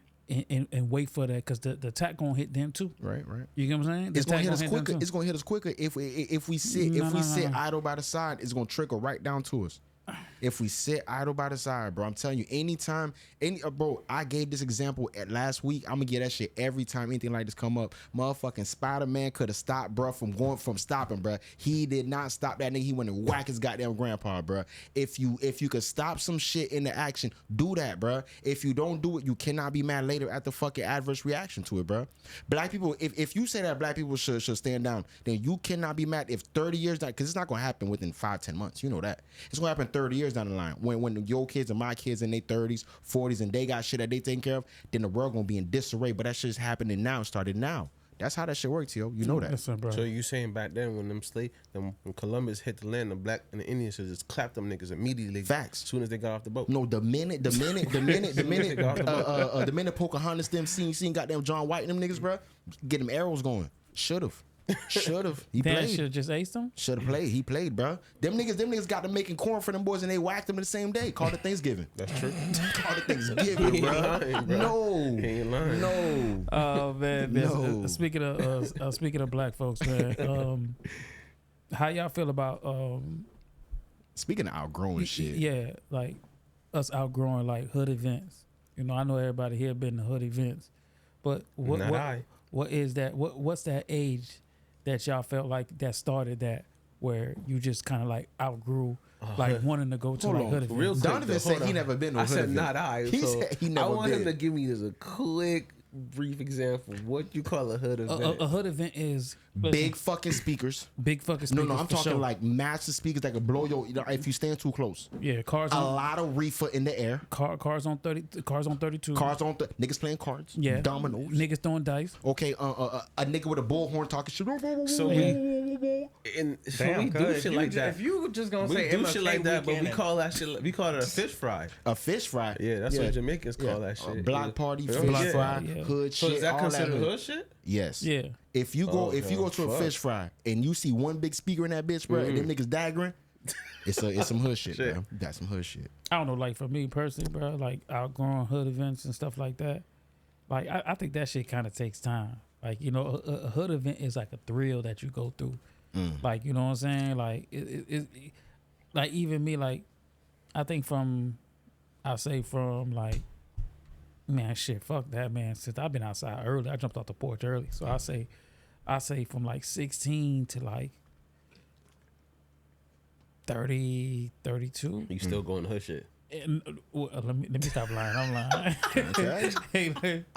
and wait for that, because the attack gonna hit them too. right. You get what I'm saying? It's gonna hit us them quicker. too. It's gonna hit us quicker if we sit idle by the side. It's gonna trickle right down to us. If we sit idle by the side, bro, I'm telling you, bro, I gave this example at last week. I'm gonna get that shit every time anything like this come up. Motherfucking Spider-Man could have stopped, bro, from stopping, bro. He did not stop that nigga. He went and whack his goddamn grandpa, bro. If you could stop some shit in the action, do that, bro. If you don't do it, you cannot be mad later at the fucking adverse reaction to it, bro. Black people, if you say that black people should stand down, then you cannot be mad if 30 years down, because it's not gonna happen within 5-10 months. You know that. It's gonna happen 30 years down the line. When your kids and my kids in their 30s, 40s, and they got shit that they taking care of, then the world gonna be in disarray. But that shit's happening now, started now. That's how that shit works, yo. You know that. Listen, bro. So you saying back then when when Columbus hit the land, the black and the Indians should just clap them niggas immediately. Facts. As soon as they got off the boat. No, the minute Pocahontas them seen goddamn John White and them niggas, bro, get them arrows going. Should've. He Dan played. should have just aced him. Should have played. He played, bro. Them niggas got to making corn for them boys, and they whacked them the same day. Called it Thanksgiving. That's true. Called it Thanksgiving, bro. lying, bro. No, He ain't lying. no. Oh man, No. speaking of black folks, man, how y'all feel about Speaking of outgrowing shit, yeah, like us outgrowing like hood events? You know, I know everybody here been to hood events, but what is that? What's that age that y'all felt like that started that, where you just kind of like outgrew like wanting to go to Hold like on. hood events? Real quick, Donovan said hold he on. never been to a I hood said event. not I. He So said he never I want him been. to give me just a quick, brief example. What you call a hood event? A hood event is Big fucking speakers. big fucking No, speakers. no, I'm for talking sure. like massive speakers that could blow your. If you stand too close, yeah, cars a on lot of reefer in the air. cars on 30, cars on 32. Cars on niggas playing cards. Yeah, dominoes. Niggas throwing dice. Okay, a nigga with a bullhorn talking shit. So and so Damn, we do cuz, shit like that. If you just gonna We say do MLK shit like that, but we weekend call that shit. We call it a fish fry. A fish fry. Yeah, that's what Jamaicans call that shit. Block Yeah. party, Yeah. fish Yeah. fry, Yeah. hood So shit. is that all considered that hood shit? Yes. Yeah. If you go to a fuck. fish fry and you see one big speaker in that bitch, bro, and them niggas daggering, it's some hood shit, Shit. bro. That's some hood shit. I don't know, like for me personally, bro, like outgrowing hood events and stuff like that. Like I think that shit kind of takes time. Like, you know, a hood event is like a thrill that you go through. Like, you know what I'm saying? Like it like even me, like I think from like, man, shit, fuck that, man. Since I've been outside early, I jumped off the porch early. So I say I say from like 16 to like 30, 32. You still going to her shit? And, let me stop lying. I'm lying.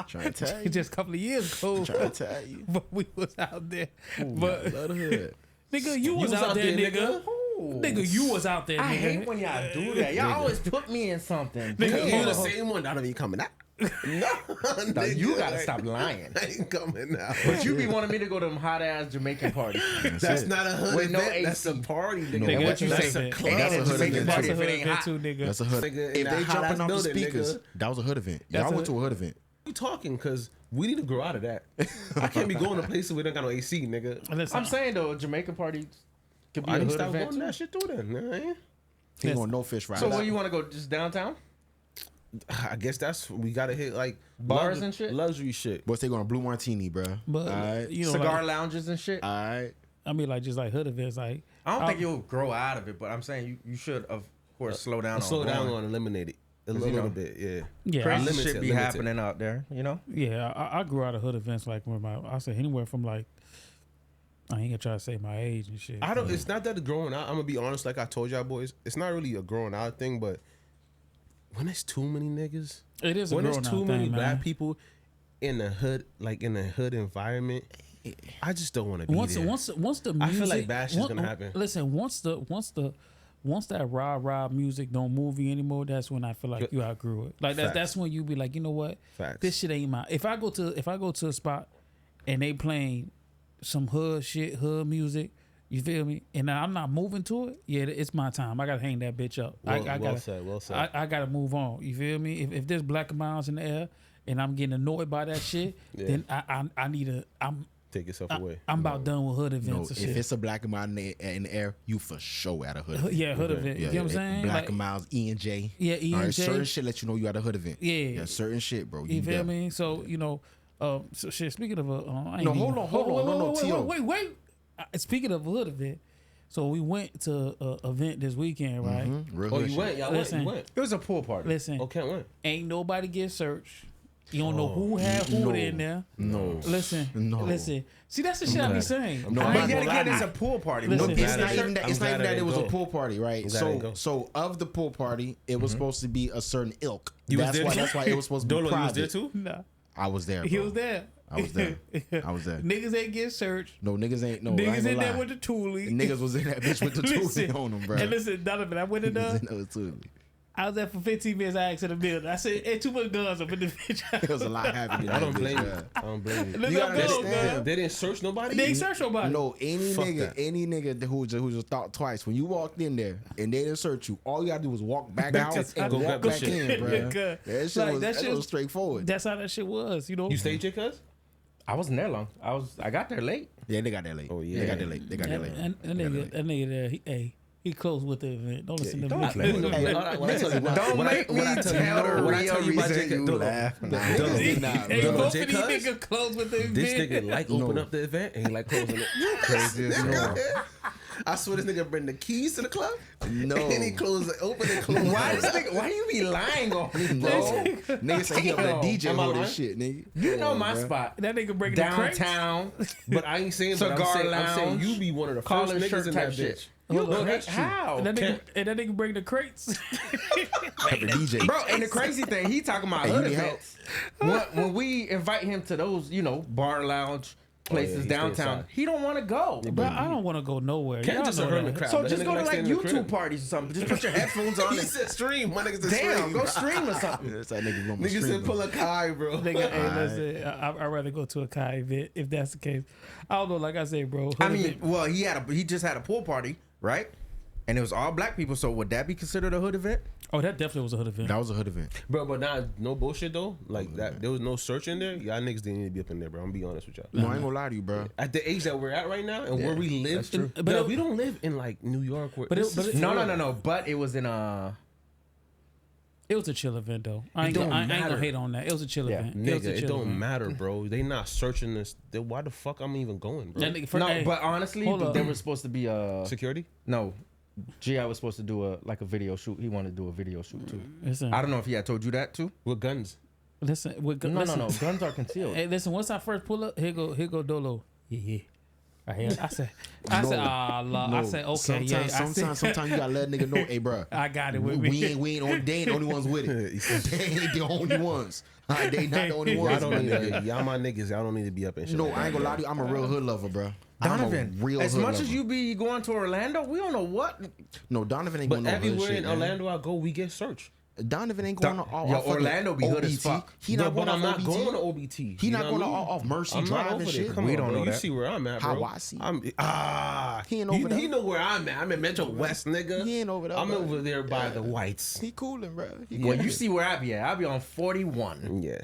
Trying to tell you. Just a couple of years ago. Trying to tell you. But we was out there. But Love the hood. nigga, you was out there, nigga. Nigga, you was out there, nigga. I hate when y'all do that. Y'all always put me in something. Nigga, You the same one. That don't be coming out. No, nigga, You gotta stop lying. I ain't coming out. But you be wanting me to go to them hot ass Jamaican parties. That's not a hood With no event. That's a AC. party, nigga. Nigga, And what you That's say? a club. That's a That's a Jamaican hood party That's a if it hood ain't event hot. too, nigga. That's a hood. Nigga, in If that they hot jumping ass off the building, speakers, nigga. that was a hood event. That's Y'all went a- to a hood event. We talking because we need to grow out of that. I can't be going to places where they don't got no AC, nigga. Listen, I'm saying though, Jamaican parties could be I a need to hood stop event going too. that shit too then. Man. He going no fish fry. So where you want to go? Just downtown? I guess that's we gotta hit like Bars and shit? luxury shit. Boys, they going to Blue Martini, bro. but Alright. you know, Cigar like, lounges and shit. Alright. I mean, like just like hood events, like I don't think you'll grow out of it, but I'm saying you should, of course, slow down. Slow on down going. on eliminate it a you little know, bit. Yeah. yeah, Crazy Limited, shit be limited. happening out there, you know. yeah. I grew out of hood events like when I say anywhere from like I ain't gonna try to say my age and shit. I don't. It's not that growing out. I'm gonna be honest. Like I told y'all boys, it's not really a growing out thing. But when there's too many niggas, It is a when there's growing too out many thing, black man. people in the hood, like in a hood environment, I just don't want to be there. Once the music, I feel like bad shit's gonna happen. Listen, once that rah music don't move you anymore, that's when I feel like you outgrew it. Like Facts. that's when you be like, you know what, Facts. this shit ain't my. If I go to a spot and they playing some hood shit, hood music, you feel me, and I'm not moving to it, yeah, it's my time. I gotta hang that bitch up. I Well gotta, said. Well said. I gotta move on. You feel me? If there's black miles in the air and I'm getting annoyed by that shit, Yeah. then I need a. Take yourself away. I'm about done with hood No, events and if shit. it's a black and mild in the air, you for sure at a hood event. Yeah, hood Okay. event. Yeah, You know what I'm saying? Black Like, and Miles, E and J. Yeah, E All and J. Certain shit let you know you at a hood event. Yeah. Certain shit, bro. you feel there. me? So you know, so shit. Speaking of I ain't No, even- hold on. No, T.O. Wait. Speaking of hood event, so we went to a event this weekend, right? Real Oh, hood you shit. went? Y'all Listen. went? It was a pool party. Listen, Oh, can't win. ain't nobody get searched. You don't know who had who No. in there. No. Listen, No. listen. See, that's the shit I be glad. saying. I'm No, glad. I'm But not yet gonna lie again, to it's you. a pool party. Listen, No, I'm it's glad not I even didn't- that. I'm It's not glad even I that it didn't was a go. pool party, right? I'm glad I didn't go. So of the pool party, it was supposed to be a certain ilk. You was That's there why. too? That's why it was supposed to be Dolo, you was private. there too? Nah, I was there. he bro. was there. I was there. I was there. Niggas ain't get searched. No niggas ain't. No, I ain't Niggas gonna in there lie. with the toolie. Niggas was in that bitch with the Listen, toolie on them, bro. And listen, Donovan, I went in there. Niggas in there with toolie. I was there for 15 minutes. I asked in the building. I said, "Hey, too much guns up in the bitch." There was a lot happening. I don't in that blame bitch, you. bro. I don't blame you. Let You them gotta go, understand. man. They didn't search nobody. They ain't search nobody. No, any Fuck nigga, that. any nigga who just thought twice. When you walked in there and they didn't search you, all you gotta do was walk back Back out to- and go walk grab back the shit. in, bro. Yeah. That shit Like, was that that shit- was straightforward. That's how that shit was, you know. You stayed, cuz? I wasn't there long. I got there late. Yeah, they got that late. Oh, They yeah. got that late. They got that late. And that nigga there, he closed with the event. Don't listen to don't me. play with Hey, Don't make me tell the real reason you laugh. Hey, Dolo, both J. of these Cuz? niggas closed with the event. This nigga like open up the event and he like closing it. Crazy as hell. I swear this nigga bring the keys to the club. No. And he close it, open and close. Why it. this nigga? Why you be lying on me, No. bro? Nigga say he up that Damn. DJ Am I holding lying? shit, nigga. You know my bruh. spot. That nigga bringing the crates. Downtown. But I ain't saying. But Cigar I'm saying lounge, you be one of the first collar niggas shirt in type that shit. bitch. Hold No, on. that's how? And that nigga bring the crates. Have a DJ. Bro, and the crazy thing, he talking about Hey, you hood need events. When we invite him to those, bar lounge places he stay downtown, inside. he don't want to go. But I don't want to go nowhere. Can't Y'all just a know hermit that. crab. So That just nigga go to like like staying in the YouTube crib. parties or something. Just put your headphones on He and said stream. My niggas said damn, stream. go stream or something. That's that nigga room. Niggas said pull a Kai, bro. Nigga, hey, listen, I'd rather go to a Kai event if that's the case. I don't know, like I say, bro. I hood mean, event- well, he just had a pool party, right? And it was all black people. So would that be considered a hood event? oh, that definitely was a hood event. That was a hood event. Bro, but nah, no bullshit though. Like that, there was no search in there. Y'all niggas didn't need to be up in there, bro. I'm gonna be honest with y'all. No, I ain't gonna lie to you, bro. At the age that we're at right now, and where we live, that's true. But it- we don't live in like New York. Where, But it- this but is it- No. Florida. But it was in It was a chill event, though. I ain't don't gonna matter. hate on that. It was a chill Yeah. event. Nigga, was a it chill don't event. matter, bro. They not searching this. Why the fuck I'm even going, bro? That nigga, for, no. hey, But honestly, hold up. there was supposed to be Security? no. G.I. was supposed to do a video shoot. He wanted to do a video shoot too. listen, I don't know if he had told you that too. With guns. listen, No, listen. no. Guns are concealed. Hey, listen. Once I first pull up, here go Dolo. Yeah. I said, ah, Lord. I said, okay, Sometimes you gotta let a nigga know, hey, bro. I got it with me. They ain't the only ones with it. They ain't the only ones. They not the only ones. Y'all my niggas. Y'all don't need to be up and shit. No, I ain't gonna lie to you. I'm a real hood lover, bro. Donovan, real as hood much lover. as you be going to Orlando, we don't know what. No, Donovan ain't But going no hood everywhere shit, in man. Orlando I go, we get searched. Donovan ain't going off. Yo, Orlando be hood as OBT. fuck. He not going but off I'm not OBT. going to OBT. He You not know going what I mean? off Mercy I'm not Drive over and there. shit. Come We on, don't bro. know You that. see where I'm at, bro. How I see. He ain't over there. He know where I'm at. I'm in Metro West, nigga. He ain't over there, I'm bro. over there by the whites. He coolin', bro. Well, you see where I be at. I be on 41. Yeah.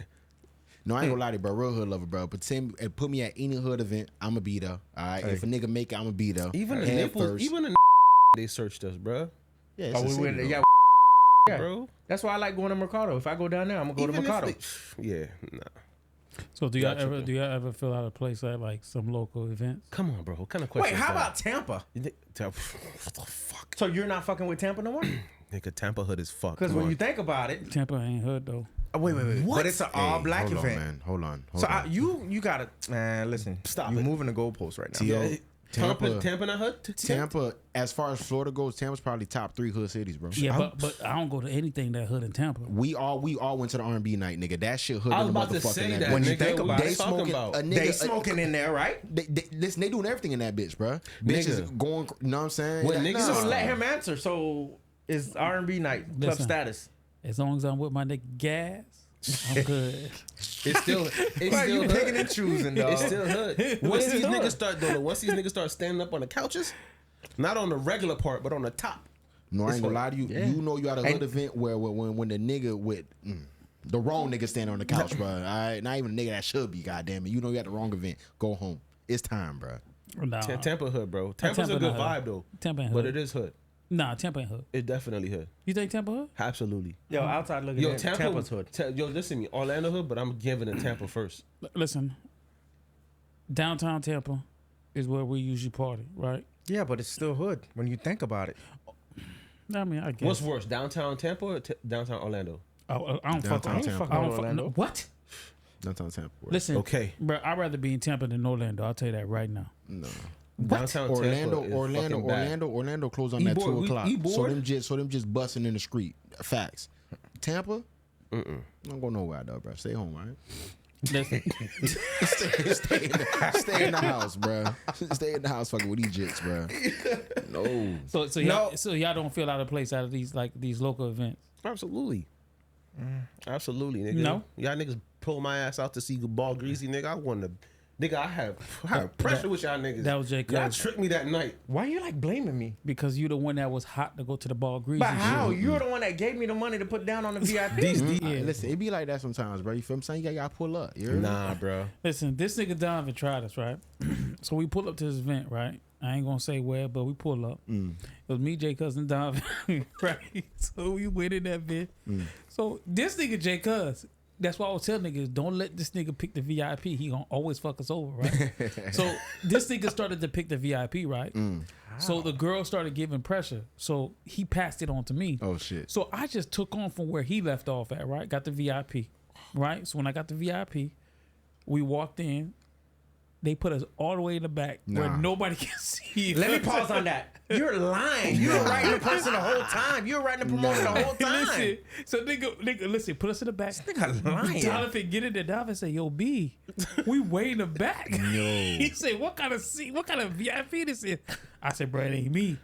No, I ain't gonna lie to you, bro. Real hood lover, bro. Put me at any hood event, I'ma be there. All right. If a nigga make it, I'ma be there. Even the Head nipples, first. even the they searched us, bro. Yeah, it's a city, though. Yeah, yeah, Bro. that's why I like going to Mercado. If I go down there, I'm gonna go to Even if Mercado. yeah, nah. So do y'all Gotcha. ever feel out of place at like some local events? Come on, bro. What kind of question? Wait, how about Tampa? What the fuck? So you're not fucking with Tampa no more? Nigga, Tampa hood is fucked. Because Come when on. you think about it, Tampa ain't hood though. wait. What? But it's an all black hold event. on, man. Hold on. So you gotta listen. Stop You're it. moving the goalposts right now. T.O. Tampa not hood? Tampa, as far as Florida goes, Tampa's probably top 3 hood cities, bro. Yeah, but I don't go to anything that hood in Tampa. We all went to the R&B night, nigga. That shit hood. I was in the about to motherfucking say that that. bitch. When you nigga, think what about we it, talking about? a nigga, They smoking in there, right? They doing everything in that bitch, bro. Nigga. Bitches going, you know what I'm saying? What Yeah, niggas So Nah. let him answer. So is R&B night club Listen. status? As long as I'm with my nigga Gas, I'm good. It's still Why you hood. picking and choosing, dog? It's still hood. Once It's these hood. niggas start standing up on the couches, not on the regular part, but on the top. No, I ain't gonna lie to you. Yeah. You know you at a hood event where when the nigga with the wrong nigga standing on the couch, bro. All right, not even a nigga that should be. Goddamn it, you know you at the wrong event. Go home. It's time, bro. Nah, Tampa hood, bro. Tampa's Tampa a good not vibe hood. though. Tampa ain't But hood. it is hood. Nah, Tampa ain't hood. It definitely hood. You think Tampa hood? Absolutely. Yo, outside looking Yo, in, Tampa's hood. Yo, listen to me. Orlando hood, but I'm giving it Tampa first. Listen, downtown Tampa is where we usually party, right? Yeah, but it's still hood when you think about it. I mean, I guess. What's worse, downtown Tampa or downtown Orlando? I don't fuck. Downtown I don't Tampa. fuck. I don't fuck. Orlando. No, what? Downtown Tampa. Listen, Okay. bro. I'd rather be in Tampa than Orlando. I'll tell you that right now. No. Downtown Orlando, Tampa is fucking bad. Orlando closed on at E-board, 2 o'clock. we E-board? So them just busting in the street. Facts. Tampa, don't go nowhere though, bro. Stay home, right? Listen, stay in the house, bro. Stay in the house, fucking with these jits, bro. No. so y'all don't feel out of place out of these local events. Absolutely. Absolutely, nigga. No. Y'all niggas pull my ass out to see ball greasy, nigga. I wanted to. Nigga, I had pressure with y'all niggas. that was J. Y'all Cole. tricked me that night. Why you like blaming me? Because you the one that was hot to go to the ball greasy. But how? shit. You're the one that gave me the money to put down on the VIP. Listen, it be like that sometimes, bro. You feel what I'm saying? You gotta pull up. You heard me? Nah, bro. Listen, this nigga Donovan tried us, right? So we pull up to this event, right? I ain't gonna say where, but we pull up. It was me, J. Cousin, Donovan, right? So we went in that event. So this nigga J. Cuz, that's why I was telling niggas, don't let this nigga pick the VIP. He gonna always fuck us over, right? So this nigga started to pick the VIP, right? So the girl started giving pressure. So he passed it on to me. Oh shit. So I just took on from where he left off at, right? Got the VIP, right? So when I got the VIP, we walked in. They put us all the way in the back where nobody can see. Let me pause on that. You're lying. You were writing the person the whole time. You were writing the promoter the whole time. Listen, so nigga, listen, put us in the back. Nigga lying. Jonathan get in there. Donovan say, "Yo, B, we way in the back." Yo. He said, "What kind of seat? What kind of VIP this is?" I said, "Bro, it ain't me."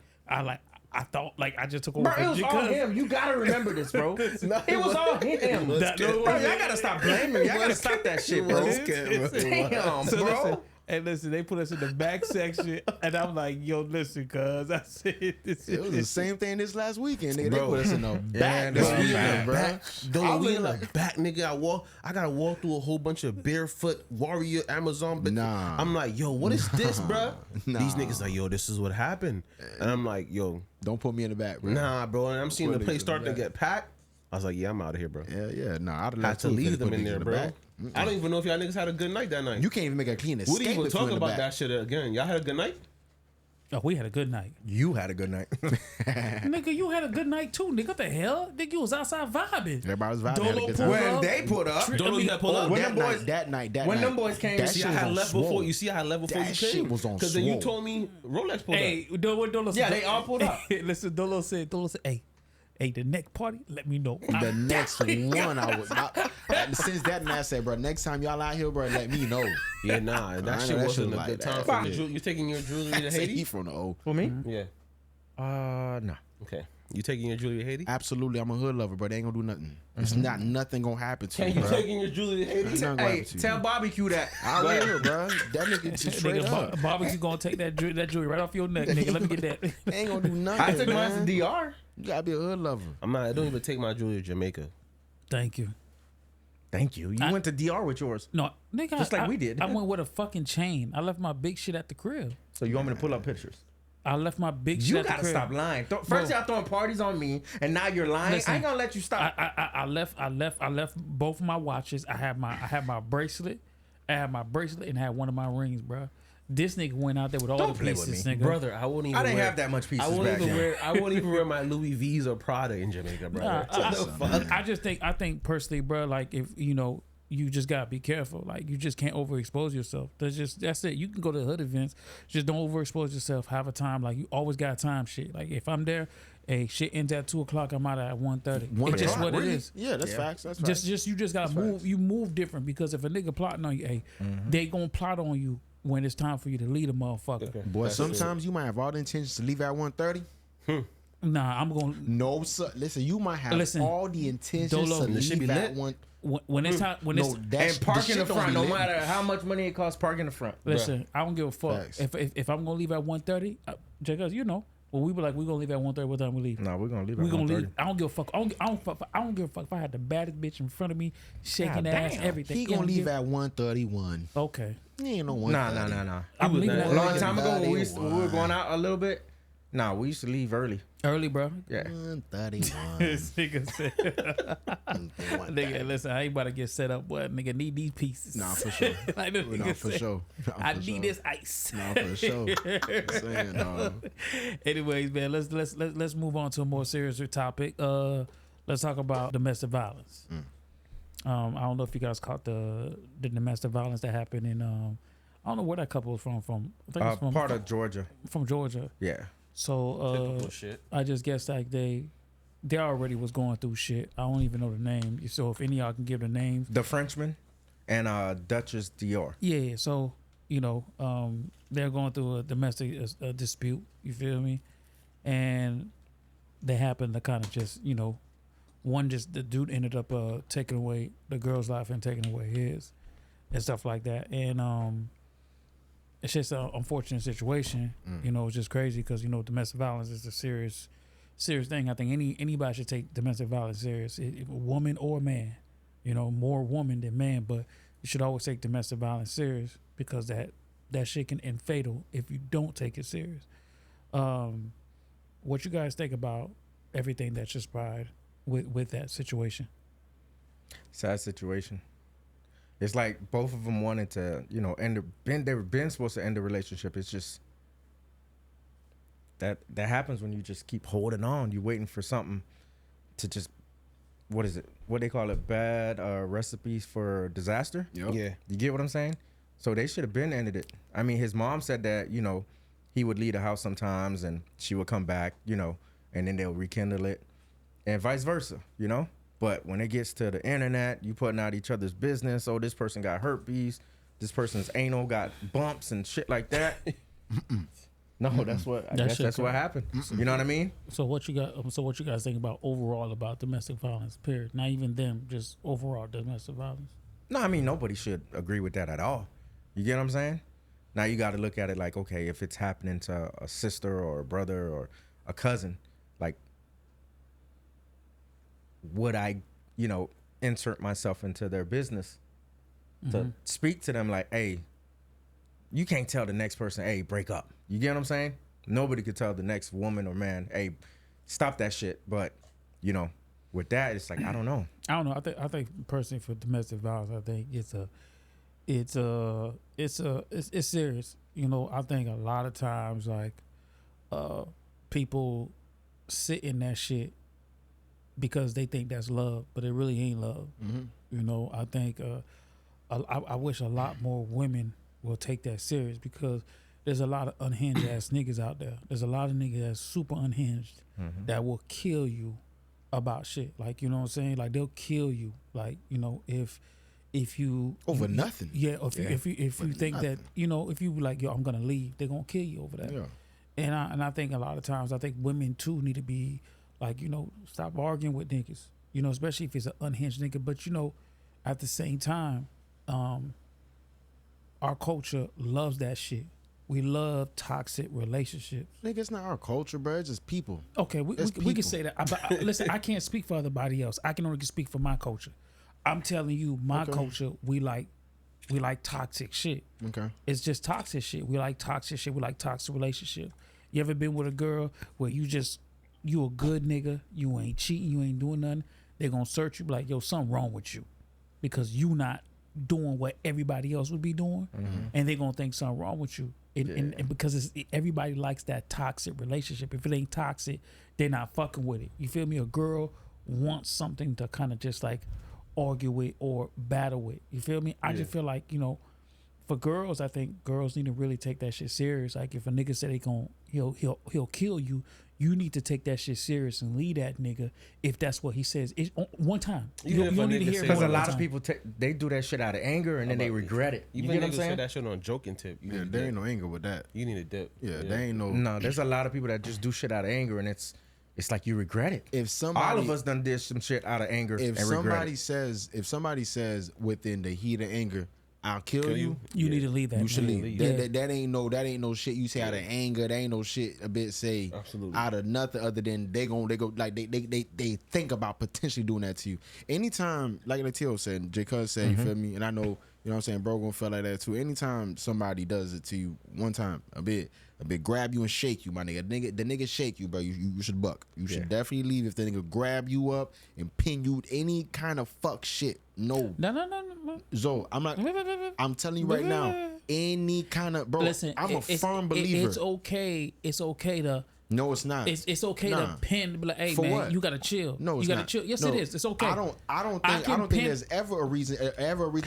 I thought I just took over. Bro, it was all him. You gotta remember this, bro. It was all him. Bro, y'all gotta stop blaming. Y'all gotta stop that shit, bro. Damn, So bro. listen, and listen, they put us in the back section, and I'm like, "Yo, listen, cuz." I said, "This It was the same thing this last weekend, nigga. Bro. They put us in the back, This bro. weekend, bro. Though we in the back, nigga. I gotta walk through a whole bunch of barefoot warrior Amazon. But Nah. I'm like, yo, what is this, bro? Nah. These niggas like, yo, this is what happened. And I'm like, yo, Don't put me in the back, bro. nah, bro. And I'm seeing the Put place niggas in starting the to get packed. I was like, yeah, I'm out of here, bro. Yeah. Nah, I'd have Had left to too if leave they them put in niggas there, the bro. back. I don't even know if y'all niggas had a good night that night. You can't even make a clean escape. We didn't even if you talk in the about back. that shit again. Y'all had a good night? Oh, we had a good night. You had a good night. Nigga, you had a good night too, nigga. What the hell? Nigga, you was outside vibing. Everybody was vibing. Had a Dolo good pulled time. When up. they put up, Dolo, you had pull up. When that them boys- night, that night, when them boys came, that See, shit I was had on left swole. before. You see, I had left before That you shit came. was on Because then you swole. told me Rolex pulled Hey, up. Dolo said. Yeah, they all pulled up. Listen, Dolo said, hey, the next party, let me know. The next one, I was. Since that man said, bro, next time y'all out here, bro, let me know. Yeah, nah, I that know shit that wasn't shit a was good like time that. for you. You taking your jewelry to Say he Haiti? from the O. For me? Yeah. No. Okay. You taking your jewelry to Haiti? Absolutely, I'm a hood lover, bro. They ain't gonna do nothing. It's not nothing gonna happen to Can you, you bro. taking your jewelry to Haiti? Ain't nothing gonna Hey, happen to you. tell Barbecue that. I will, bro. That nigga just straight up. Nigga, Barbecue gonna take that jewelry right off your neck, nigga. Let me get that. Ain't gonna do nothing. I took mine man. to DR. You gotta be a hood lover. I'm not. I don't even take my jewelry to Jamaica. Thank you. Thank you. You went to DR with yours. No, nigga, Just like we did. I went with a fucking chain. I left my big shit at the crib. So you want me to pull up pictures? I left my big shit You at the gotta crib. stop lying. First Bro. y'all throwing parties on me, and now you're lying. Listen, I ain't gonna let you stop. I left both of my watches. I had my bracelet. I had my bracelet and I had one of my rings, bro. This nigga went out there with all Don't the play with pieces, me. nigga. Brother, I wouldn't even. I didn't wear, have that much pieces I wouldn't back even then. wear. I wouldn't even wear my Louis V's or Prada in Jamaica, brother. I just think personally, bro, like if you just gotta be careful. Like you just can't overexpose yourself. That's it. You can go to hood events, just don't overexpose yourself. Have a time. Like you always got time. Shit. Like if I'm there, hey, shit ends at 2:00. I'm out at 1:30. It's just what it is. Yeah, that's facts. That's facts. You just gotta move. You move different because if a nigga plotting on you, hey, they gonna plot on you when it's time for you to lead a motherfucker. Okay. Boy, sometimes you might have all the intentions to leave at 1:30. Nah, I'm gonna. No, sir. Listen, you might have Listen, all the intentions Dolo, to it should be leave at lit. 1. When it's time, when it's And park in the front, no matter. matter how much money it costs, park in the front. listen, I don't give a fuck. Facts. If I'm gonna leave at 1:30, because well, we be like, we gonna leave at 1:30. What time we leave? No, we're gonna leave. We at gonna 1:30. leave. I don't give a fuck. I don't give a fuck if I had the baddest bitch in front of me, shaking God ass, damn. everything. He Yeah, gonna I'm leave give- at 1:31. Okay. He ain't no 1:30. Nah. I'm leaving not- at A long Look time at ago when we that, were going out a little bit. Nah, we used to leave early. early, bro. Yeah. 1:31. This nigga said, nigga, listen, I ain't about to get set up. What nigga need these pieces? Nah, for sure. Like the Nah, nigga for said, sure. Nah, I for need sure. this ice. Nah, for sure. I'm saying, dog. Anyways, man, let's move on to a more serious topic. Let's talk about domestic violence. I don't know if you guys caught the domestic violence that happened in I don't know where that couple was from. I think it's Part of Georgia. from Georgia. Yeah. So Shit. I just guess like they already was going through shit. I don't even know the name. So if any of y'all can give the names. The Frenchman and Duchess Dior. Yeah, so they're going through a domestic dispute. You feel me? And they happen to kind of just the dude ended up taking away the girl's life and taking away his and stuff like that. And it's just an unfortunate situation. It's just crazy because domestic violence is a serious thing. I think anybody should take domestic violence serious, if a woman or a man. More woman than man, but you should always take domestic violence serious because that shit can end fatal if you don't take it serious. What you guys think about everything that's transpired with that situation? Sad situation. It's like both of them wanted to, they were been supposed to end the relationship. It's just that happens when you just keep holding on. You're waiting for something to just, what is it? What they call it? Bad recipes for disaster. Yep. Yeah. You get what I'm saying? So they should have been ended it. I mean, his mom said that, he would leave the house sometimes and she would come back, and then they'll rekindle it and vice versa, But when it gets to the internet, you putting out each other's business. Oh, this person got herpes. This person's anal got bumps and shit like that. No, that's what I That guess shit that's what happened. You know what I mean? So what you guys think about overall about domestic violence? Period. Not even them, just overall domestic violence. No, I mean nobody should agree with that at all. You get what I'm saying? Now you got to look at it like, okay, if it's happening to a sister or a brother or a cousin, like, would I, insert myself into their business to speak to them like, hey, you can't tell the next person, hey, break up. You get what I'm saying? Nobody could tell the next woman or man, hey, stop that shit. But, with that, it's like, I don't know. I don't know. I think personally for domestic violence, I think it's serious. I think a lot of times like people sit in that shit because they think that's love, but it really ain't love. You know, I think I wish a lot more women will take that serious because there's a lot of unhinged ass niggas out there. There's a lot of niggas that's super unhinged that will kill you about shit. Like, you know what I'm saying? Like, they'll kill you. Like, you know, if you over nothing. Yeah, if you think nothing. That, you know, if you be like, yo, I'm gonna leave, they're gonna kill you over that. Yeah. And I think a lot of times, I think women too need to be like, you know, stop arguing with niggas. You know, especially if it's an unhinged nigga. But you know, at the same time, our culture loves that shit. We love toxic relationships. Nigga, it's not our culture, bro. It's just people. Okay, we can say that. Listen, I can't speak for everybody else. I can only speak for my culture. I'm telling you, my culture, we like toxic shit. Okay. It's just toxic shit. We like toxic shit. We like toxic relationship. You ever been with a girl where you a good nigga, you ain't cheating, you ain't doing nothing, they gonna search you, be like, yo, something wrong with you. Because you not doing what everybody else would be doing, and they gonna think something wrong with you. And because everybody likes that toxic relationship. If it ain't toxic, they're not fucking with it. You feel me? A girl wants something to kind of just like argue with or battle with. You feel me? I just feel like, you know, for girls, I think girls need to really take that shit serious. Like, if a nigga said he'll kill you, you need to take that shit serious and leave that nigga if that's what he says. It's one time. You don't need to hear it. Because a lot of people they do that shit out of anger and then they regret it. You get what I'm saying? That shit on joking tip. Yeah, there ain't no anger with that. You need a dip. Yeah, there ain't no. No, there's a lot of people that just do shit out of anger and it's like you regret it. If somebody, all of us done did some shit out of anger. If somebody says within the heat of anger, I'll kill you. You need to leave that. You should leave. That ain't no shit you say out of anger. That ain't no shit a bit say out of nothing other than they go like they think about potentially doing that to you. Anytime, like Latio said, J. Cuz said, you feel me? And I know, you know what I'm saying, bro gonna feel like that too. Anytime somebody does it to you one time, a bit grab you and shake you, my nigga. The nigga shake you, bro. You should buck. You should definitely leave if the nigga grab you up and pin you any kind of fuck shit. No. Zo, I'm not. I'm telling you right now, any kind of bro. Listen, I'm a firm believer. It's okay. It's okay to. No, it's not. It's okay to pin. Be like, hey, man, what? You gotta chill. No, it's you not. gotta chill. Yes, it is. It's okay. I don't think there's ever a reason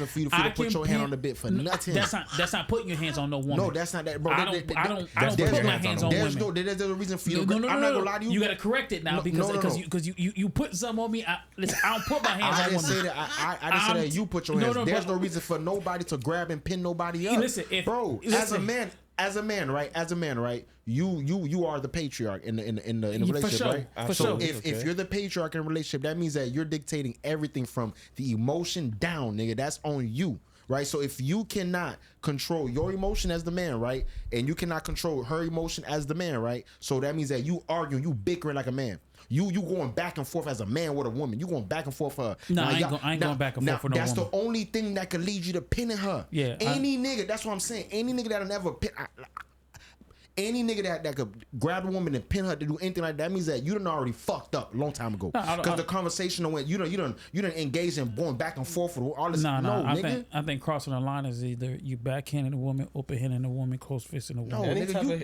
for you to put your hand on the bit for nothing. That's not putting your hands on no woman. No, that's not that, bro. I don't put my hands on women. There's a reason for you. No, I'm not gonna lie to you. You gotta correct it now because you put something on me. Listen, I don't put my hands on women. I didn't say that. I didn't say that you put your hands. There's no reason for nobody to grab and pin nobody up. Listen, as a man, right? You are the patriarch in the relationship, right? For so sure. If you're the patriarch in a relationship, that means that you're dictating everything from the emotion down, nigga. That's on you, right? So if you cannot control your emotion as the man, right, and you cannot control her emotion as the man, right? So that means that you arguing, you bickering like a man. You going back and forth as a man with a woman. You going back and forth for her. No, I ain't going back and forth for no woman. That's the only thing that could lead you to pinning her. Yeah. Any nigga, that's what I'm saying. Any nigga that'll never pin. Any nigga that could grab a woman and pin her to do anything like that means that you done already fucked up a long time ago. Because the conversation went, you done engaged in going back and forth with all this. Nigga. I think crossing the line is either you backhanding a woman, open handing a woman, close fisting a woman.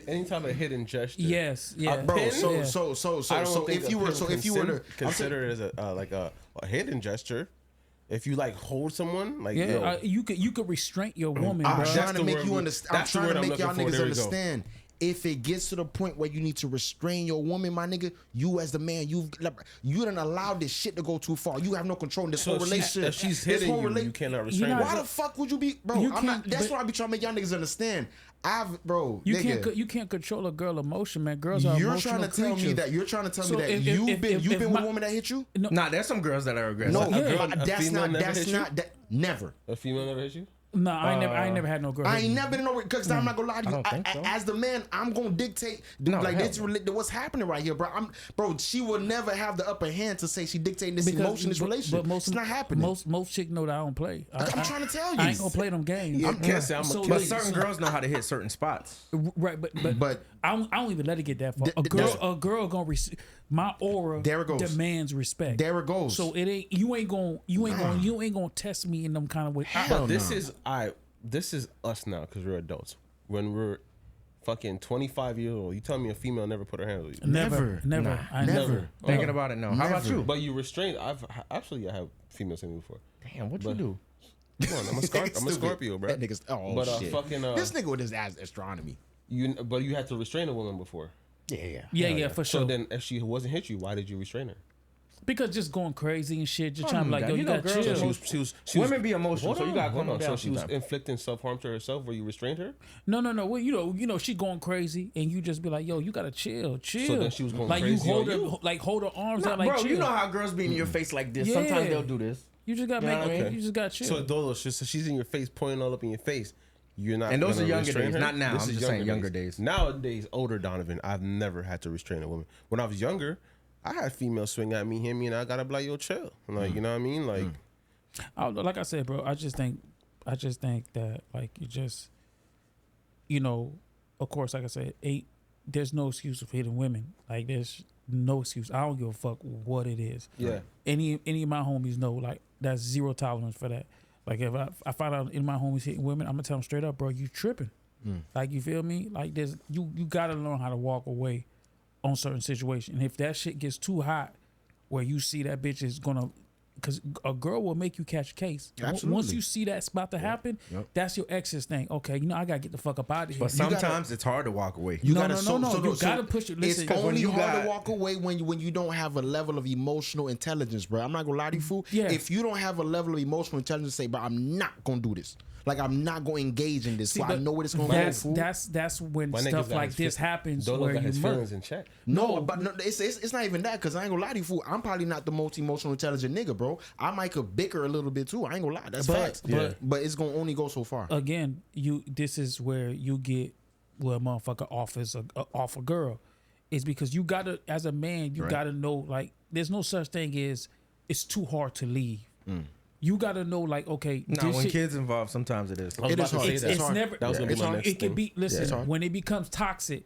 Any type of hidden gesture. Yes, yeah, bro. So if you were to consider it as a hidden gesture. If you like hold someone, like you could restrain your woman. I'm bro. trying to make you understand. I'm trying to make y'all niggas understand. If it gets to the point where you need to restrain your woman, my nigga, you as the man, you done allowed this shit to go too far. You have no control in this whole relationship. If she's hitting you cannot restrain her. Why the fuck would you be, bro? That's what I be trying to make y'all niggas understand. You can't control a girl emotion, man. Girls are emotional creatures. You're trying to tell me that you've been with a woman that hit you? Nah, there's some girls that are aggressive. No, never. A female never hit you? No, I ain't never had no girl. I ain't never been no, because I'm not gonna lie to you. As the man, I'm gonna dictate what's happening right here, bro. She will never have the upper hand to say she dictating this emotion, this relationship. But it's not happening. Most chicks know that I don't play. I'm trying to tell you, I ain't gonna play them games. But certain girls know how to hit certain spots. Right, but I don't even let it get that far. A girl gonna receive. My aura demands respect. There it goes. So it ain't you ain't gonna test me in them kind of way. This is us now because we're adults. When we're fucking 25-year-old. You tell me a female never put her hands on you. Never. Nah, I never. Thinking about it now. How about you? But you restrained. I have females hit me before. Damn, what you do? Come on, I'm a Scorpio, bro. That nigga's shit. fucking this nigga with his astronomy. But you had to restrain a woman before. Yeah, for sure. So then, if she wasn't hit you, why did you restrain her? Because just going crazy and shit, just trying to like, yo, you got girls chill. are She was Women be emotional, so you got to calm down. So she was sometimes. inflicting self-harm to herself where you restrained her? No. Well, you know, she going crazy, and you just be like, yo, you gotta chill. So then she was going like crazy you hold on her, you? like hold her arms Nah, out, like bro, chill. you know how girls be in your face like this. Yeah. Sometimes they'll do this. You just got to You know what I make. mean? You just got to chill. So those, so she's in your face, pointing all up in your face. You're not. And those gonna are younger restrain days, her? not now. This I'm is just saying younger days. Nowadays, older Donovan, I've never had to restrain a woman. When I was younger, I had females swing at me, hit me, and I gotta be like, yo, chill. Like, you know what I mean? Like, like I said, bro, I just think that like you just, you know, of course, like I said, there's no excuse for hitting women. Like there's no excuse. I don't give a fuck what it is. yeah. Any of my homies know like that's zero tolerance for that. Like if I find out any of my homies hitting women, I'm gonna tell them straight up, bro, you tripping. Like you feel me? Like there's you gotta learn how to walk away on certain situations. And if that shit gets too hot, where you see that bitch is gonna, because a girl will make you catch a case. Absolutely. Once you see that's about to happen, that's your ex's thing. Okay, I gotta get the fuck up out of here. But sometimes it's hard to walk away. You No, gotta, you gotta push it. Listen, it's only you hard got- to walk away when you don't have a level of emotional intelligence, bro. I'm not gonna lie to you, fool. Yeah. If you don't have a level of emotional intelligence, say, bro, I'm not gonna do this. Like I'm not gonna engage in this. See, fool. I but know what it's gonna go, fool. that's when My nigga's stuff got like his this fe- happens Dolo where got you his murder. feelings in check. No, but no, it's not even that, because I ain't gonna lie to you, fool. I'm probably not the most emotional intelligent nigga, bro. I might could bicker a little bit too. I ain't gonna lie. That's facts. But it's gonna only go so far. Again, this is where you get where a motherfucker offers off a girl. It's because you gotta, as a man, you gotta know, like, there's no such thing as it's too hard to leave. You gotta know, like, okay, Nah, this when shit, kids involved, sometimes it is. I was It about is to hard. say it's, that. it's never. That was gonna be it's my hard. next It can thing. be. Listen, it's hard. when it becomes toxic,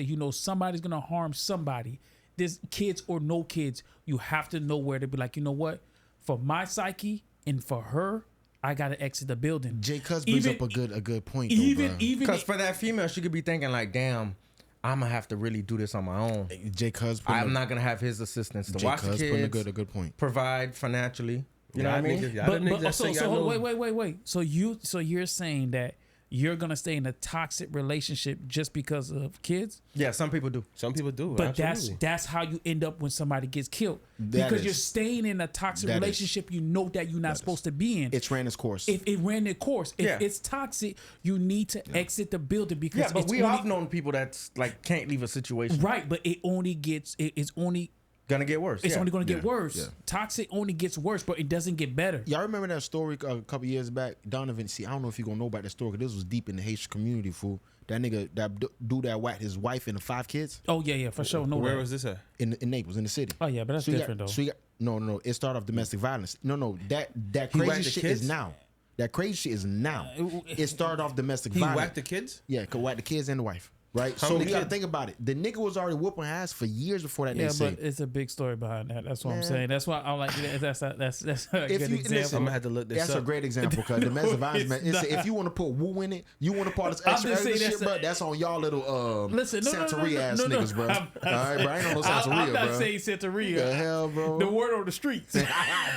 you know somebody's gonna harm somebody. There's kids or no kids. You have to know where to be. Like, you know what? For my psyche and for her, I gotta exit the building. Jay Cuz brings up a good point, though, Even Because for that female, she could be thinking like, damn, I'm going to have to really do this on my own. Jay Cuz I'm not going to have his assistance to watch the putting a kids, good point. provide financially. You know what I mean? Wait. So you're saying that you're gonna stay in a toxic relationship just because of kids? Yeah, some people do. Some people do. But absolutely. that's how you end up when somebody gets killed. That Because is. you're staying in a toxic That is. relationship you know that you're not supposed to be in. It's ran its course. If it ran their course, if Yeah. it's toxic, you need to exit the building because Yeah, but it's we only, have known people that's like can't leave a situation. right. But it only gets it's only Gonna get worse. it's yeah. only gonna get Yeah. worse. Yeah. Toxic only gets worse, but it doesn't get better. Y'all remember that story a couple years back? Donovan, see, I don't know if you gonna know about that story, because this was deep in the Haitian community, fool. That nigga, that dude that whacked his wife and the 5 kids Oh yeah, for sure. No, Where that. was this at? in Naples, in the city. Oh yeah, but that's So you different got, though. so you got, no. It started off domestic violence. No, that He crazy whacked the shit kids? is now. That crazy shit is now. It started off domestic He violence. whacked the kids? Yeah, could whack the kids and the wife. Right, How so many you got to kids? think about it. The nigga was already whooping her ass for years before that. Yeah, they say. but it's a big story behind that. That's what I'm Man. saying. That's why I like that's a If good you example. listen, I'm gonna have to look this That's up. a great example, because domestic violence, man. it's If not. you want to put woo in it, you want to part this I'm extra just saying shit, that's bro. a- That's on y'all little Listen, no, Santeria ass no, niggas, bro. All I'm right, bro. I ain't on no Santeria, I'm not bro. saying Santeria. The hell, bro. The word on the streets.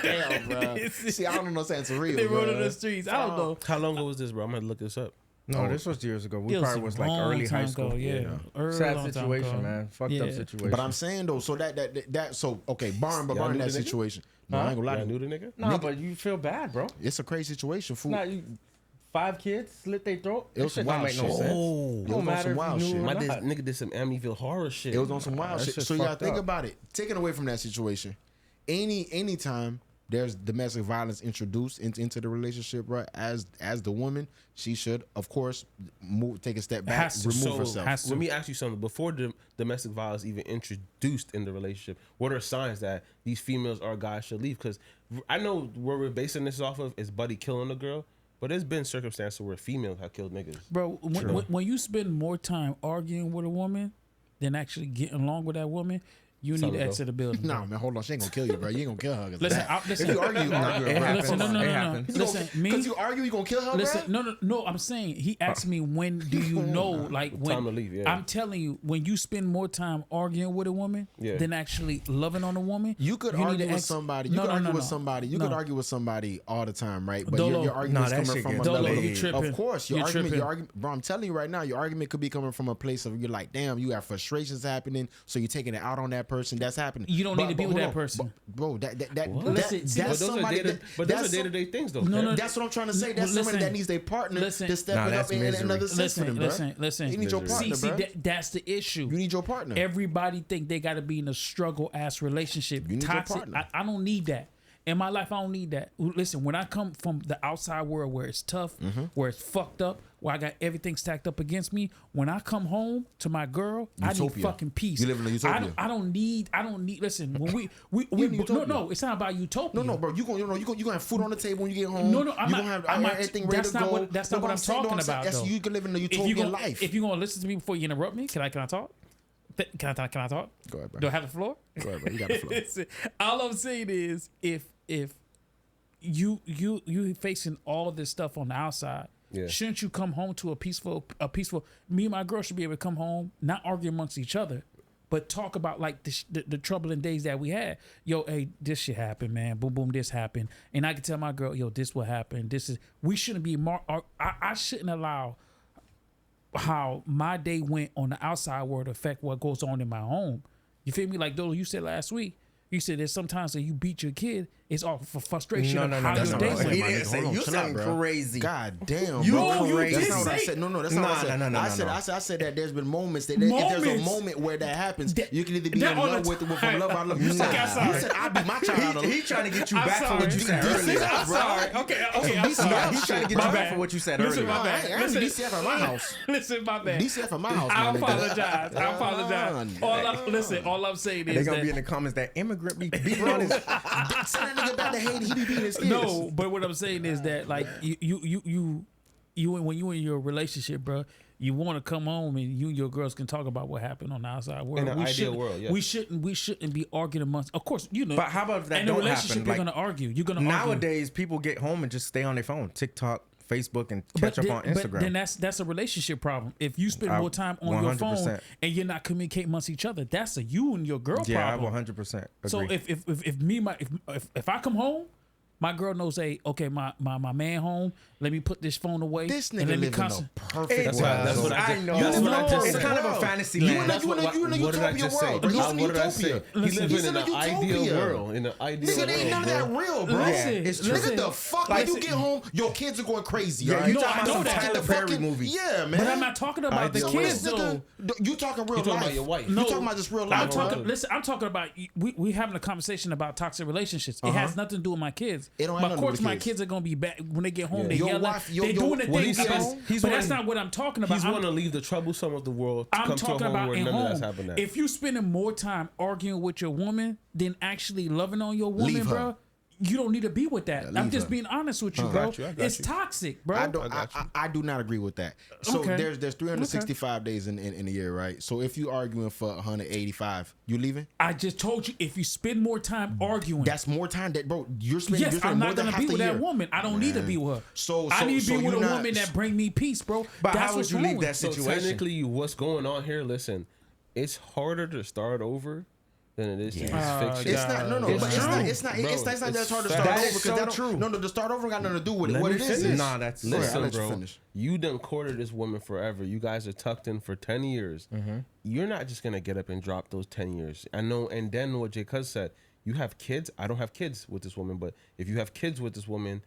Damn, bro. See, I don't know Santeria, The word on bro. the streets. I don't know. How long ago was this, bro? I'm gonna look this up. No, this was years ago. We It probably was like long early high time school. ago, yeah. Early Sad long time situation, ago. man. Fucked Yeah. up situation. But I'm saying though, so so okay, barring Y'all knew that the nigga? situation. No, I ain't gonna lie Y'all to you. knew the nigga? nah, but you feel bad, bro. It's a crazy situation, fool. Nah, you 5 kids slit their throat. It was That some shit don't wild make no shit. sense. Oh. It was Don't on matter some if wild you knew shit. or My not. nigga did some Amityville horror shit. It was on some wild that shit. shit's So y'all fucked think up. about it. Taking away from that situation, anytime there's domestic violence introduced into the relationship, right? As the woman, she should, of course, take a step back, Has to. remove So, herself. has to. let me ask you something. Before the domestic violence even introduced in the relationship, what are signs that these females or guys should leave? Because I know where we're basing this off of is Buddy killing a girl, but there's been circumstances where females have killed niggas. Bro, when you spend more time arguing with a woman than actually getting along with that woman, You need to exit the building. Nah, man, hold on. She ain't gonna kill you, bro. You ain't gonna kill her. Listen, If you argue, you argue. It happens. No. It happens. Listen, me. Because you argue, you gonna kill her, Listen, bro? no. I'm saying he asked me when do you know, like when Time to leave, yeah. I'm telling you, when you spend more time arguing with a woman than actually loving on a woman, You could argue with somebody. You could argue with somebody. You could argue with somebody all the time, right? But Dolo. your argument's Nah, that coming shit from gets another. Dolo, you tripping. Of course, You're tripping. bro. I'm telling you right now, your argument could be coming from a place of you're like, damn, you have frustrations happening, so you're taking it out on that person. That's happening. You don't need to be with hold that on. person. Bro. Listen, That's But somebody. those are day-to-day things, though. No, That's what I'm trying to say. That's somebody Listen. that needs their partner Listen. to step Nah, it up that's in misery. another sense for them, bro. Listen. You need your partner, See, bro. that's the issue. You need your partner. Everybody think they got to be in a struggle ass relationship. You need your Toxic. partner. I don't need that. In my life, I don't need that. Listen, when I come from the outside world where it's tough, where it's fucked up, where I got everything stacked up against me, when I come home to my girl, I need Utopia. fucking peace. You live in a utopia. I don't need. Listen, when we in utopia. no, it's not about utopia. No, bro. You gonna have food on the table when you get home. No, you I'm not. gonna have I'm not. everything ready That's to not go. what. That's not what I'm talking about. That's though. you can live in a If you utopian gonna, life. if you gonna listen to me before you interrupt me, can I talk? Can I talk? Go ahead, bro. Do I have the floor? Go ahead, bro. You got the floor. Listen, all I'm saying is if you facing all of this stuff on the outside, shouldn't you come home to a peaceful me and my girl should be able to come home, not argue amongst each other, but talk about like the troubling days that we had. Yo, hey, this shit happened, man. Boom, boom, this happened. And I can tell my girl, yo, this what happened. We shouldn't be I shouldn't allow how my day went on the outside world affect what goes on in my home. You feel me? Like Dolo, you said last week. You said there's sometimes that you beat your kid, it's all for frustration. No, of how that's your not day what I went. said. He didn't say you chill out, sound bro. crazy. God damn, You bro. crazy. That's not what I say- said. No, that's not what I said. No. I said that there's been moments that if there's a Moments. moment where that happens, you can either be That in all love the with it, time. from love out of love. You Okay, I'm sorry. said I beat my child out of love. He trying to get you I'm back for what you said sorry. earlier. I'm sorry. Okay, I'm DCF sorry. He's trying to get you My back bad. for what you said Listen, earlier. my bad. I ain't Listen. DCF at my house. Listen, my bad. DCF at my house. I my nigga. apologize. All I'm saying is They're gonna that be in the comments that immigrant be beating on his. Send that nigga back to Haiti. He be beating his kids. no. But what I'm saying is that like you when you in your relationship, bro, you want to come home and you and your girls can talk about what happened on the outside world. In an ideal world, yeah. We shouldn't be arguing amongst. Of course, you know. But how about if that in a don't relationship, happen? you're Like, gonna argue. You're gonna argue. Nowadays, people get home and just stay on their phone, TikTok, Facebook, and catch up on Instagram. But then that's a relationship problem. If you spend more time on your phone 100%. and you're not communicating amongst each other, that's a you and your girl Yeah, problem. I 100% agree. So if I come home, my girl knows, hey, okay, my man home. Let me put this phone away. This and nigga let me live in a perfect It's world. That's what I I just- know. that's what I just It's said. kind of a fantasy land. You in a What did I utopia just say? world, bro. He's in a What did I utopia. say? He Listen, lives he's in in an a ideal utopia. world. In an ideal See, it ain't none world, of that bro. real, bro. Listen, it's true. listen. Nigga, the fuck? Like, When you get home, your kids are going crazy. Yeah, all right? you No, talking I about know some that. Tyler The Perry fucking- movie. Yeah, man. But I'm not talking about the So kids this though. nigga, you talking real You talking life. about your wife. You talking about just real life, I'm bro. talking. Listen, I'm talking about we having a conversation about toxic relationships. It has nothing to do with my kids. It don't have But nothing of to do course, with my kids. kids are gonna be back when they get home. They Your yelling. wife- They doing the what he thing. says, he's But that's one- not what I'm talking about. He's I'm- want to leave the troublesome of the world to I'm come to a talking home about where in none of that's home. happened. If you spending more time arguing with your woman than actually loving on your woman, Leave her. bro, you don't need to be with that. I'm leave just her. being honest with you, I bro. got you, I got It's you. toxic, bro. I do not agree with that. So Okay. there's 365 days in a year, right? So if you arguing for 185, you leaving? I just told you if you spend more time arguing, That's more time that, bro. You're spending. yes, you're spending I'm more not than gonna half be the with year. that woman. I don't need to be with her. So I need to be with a you're not- woman that bring me peace, bro. But That's how would what's you wrong leave with that it. So situation? technically, what's going on here? Listen, it's harder to start over than it is to just fix It's it. not no, It's but true. it's not Bro, that it's hard to it's start fact. over That is because so that don't, true. no, the start over got nothing to do with it. Let What me it is, finish. Nah, that's Go ahead, I'll Listen, let you bro. finish. You done courted this woman forever. You guys are tucked in for 10 years. You're not just gonna get up and drop those 10 years. I know. And then what J. Cuz said, you have kids. I don't have kids with this woman, but if you have kids with this woman,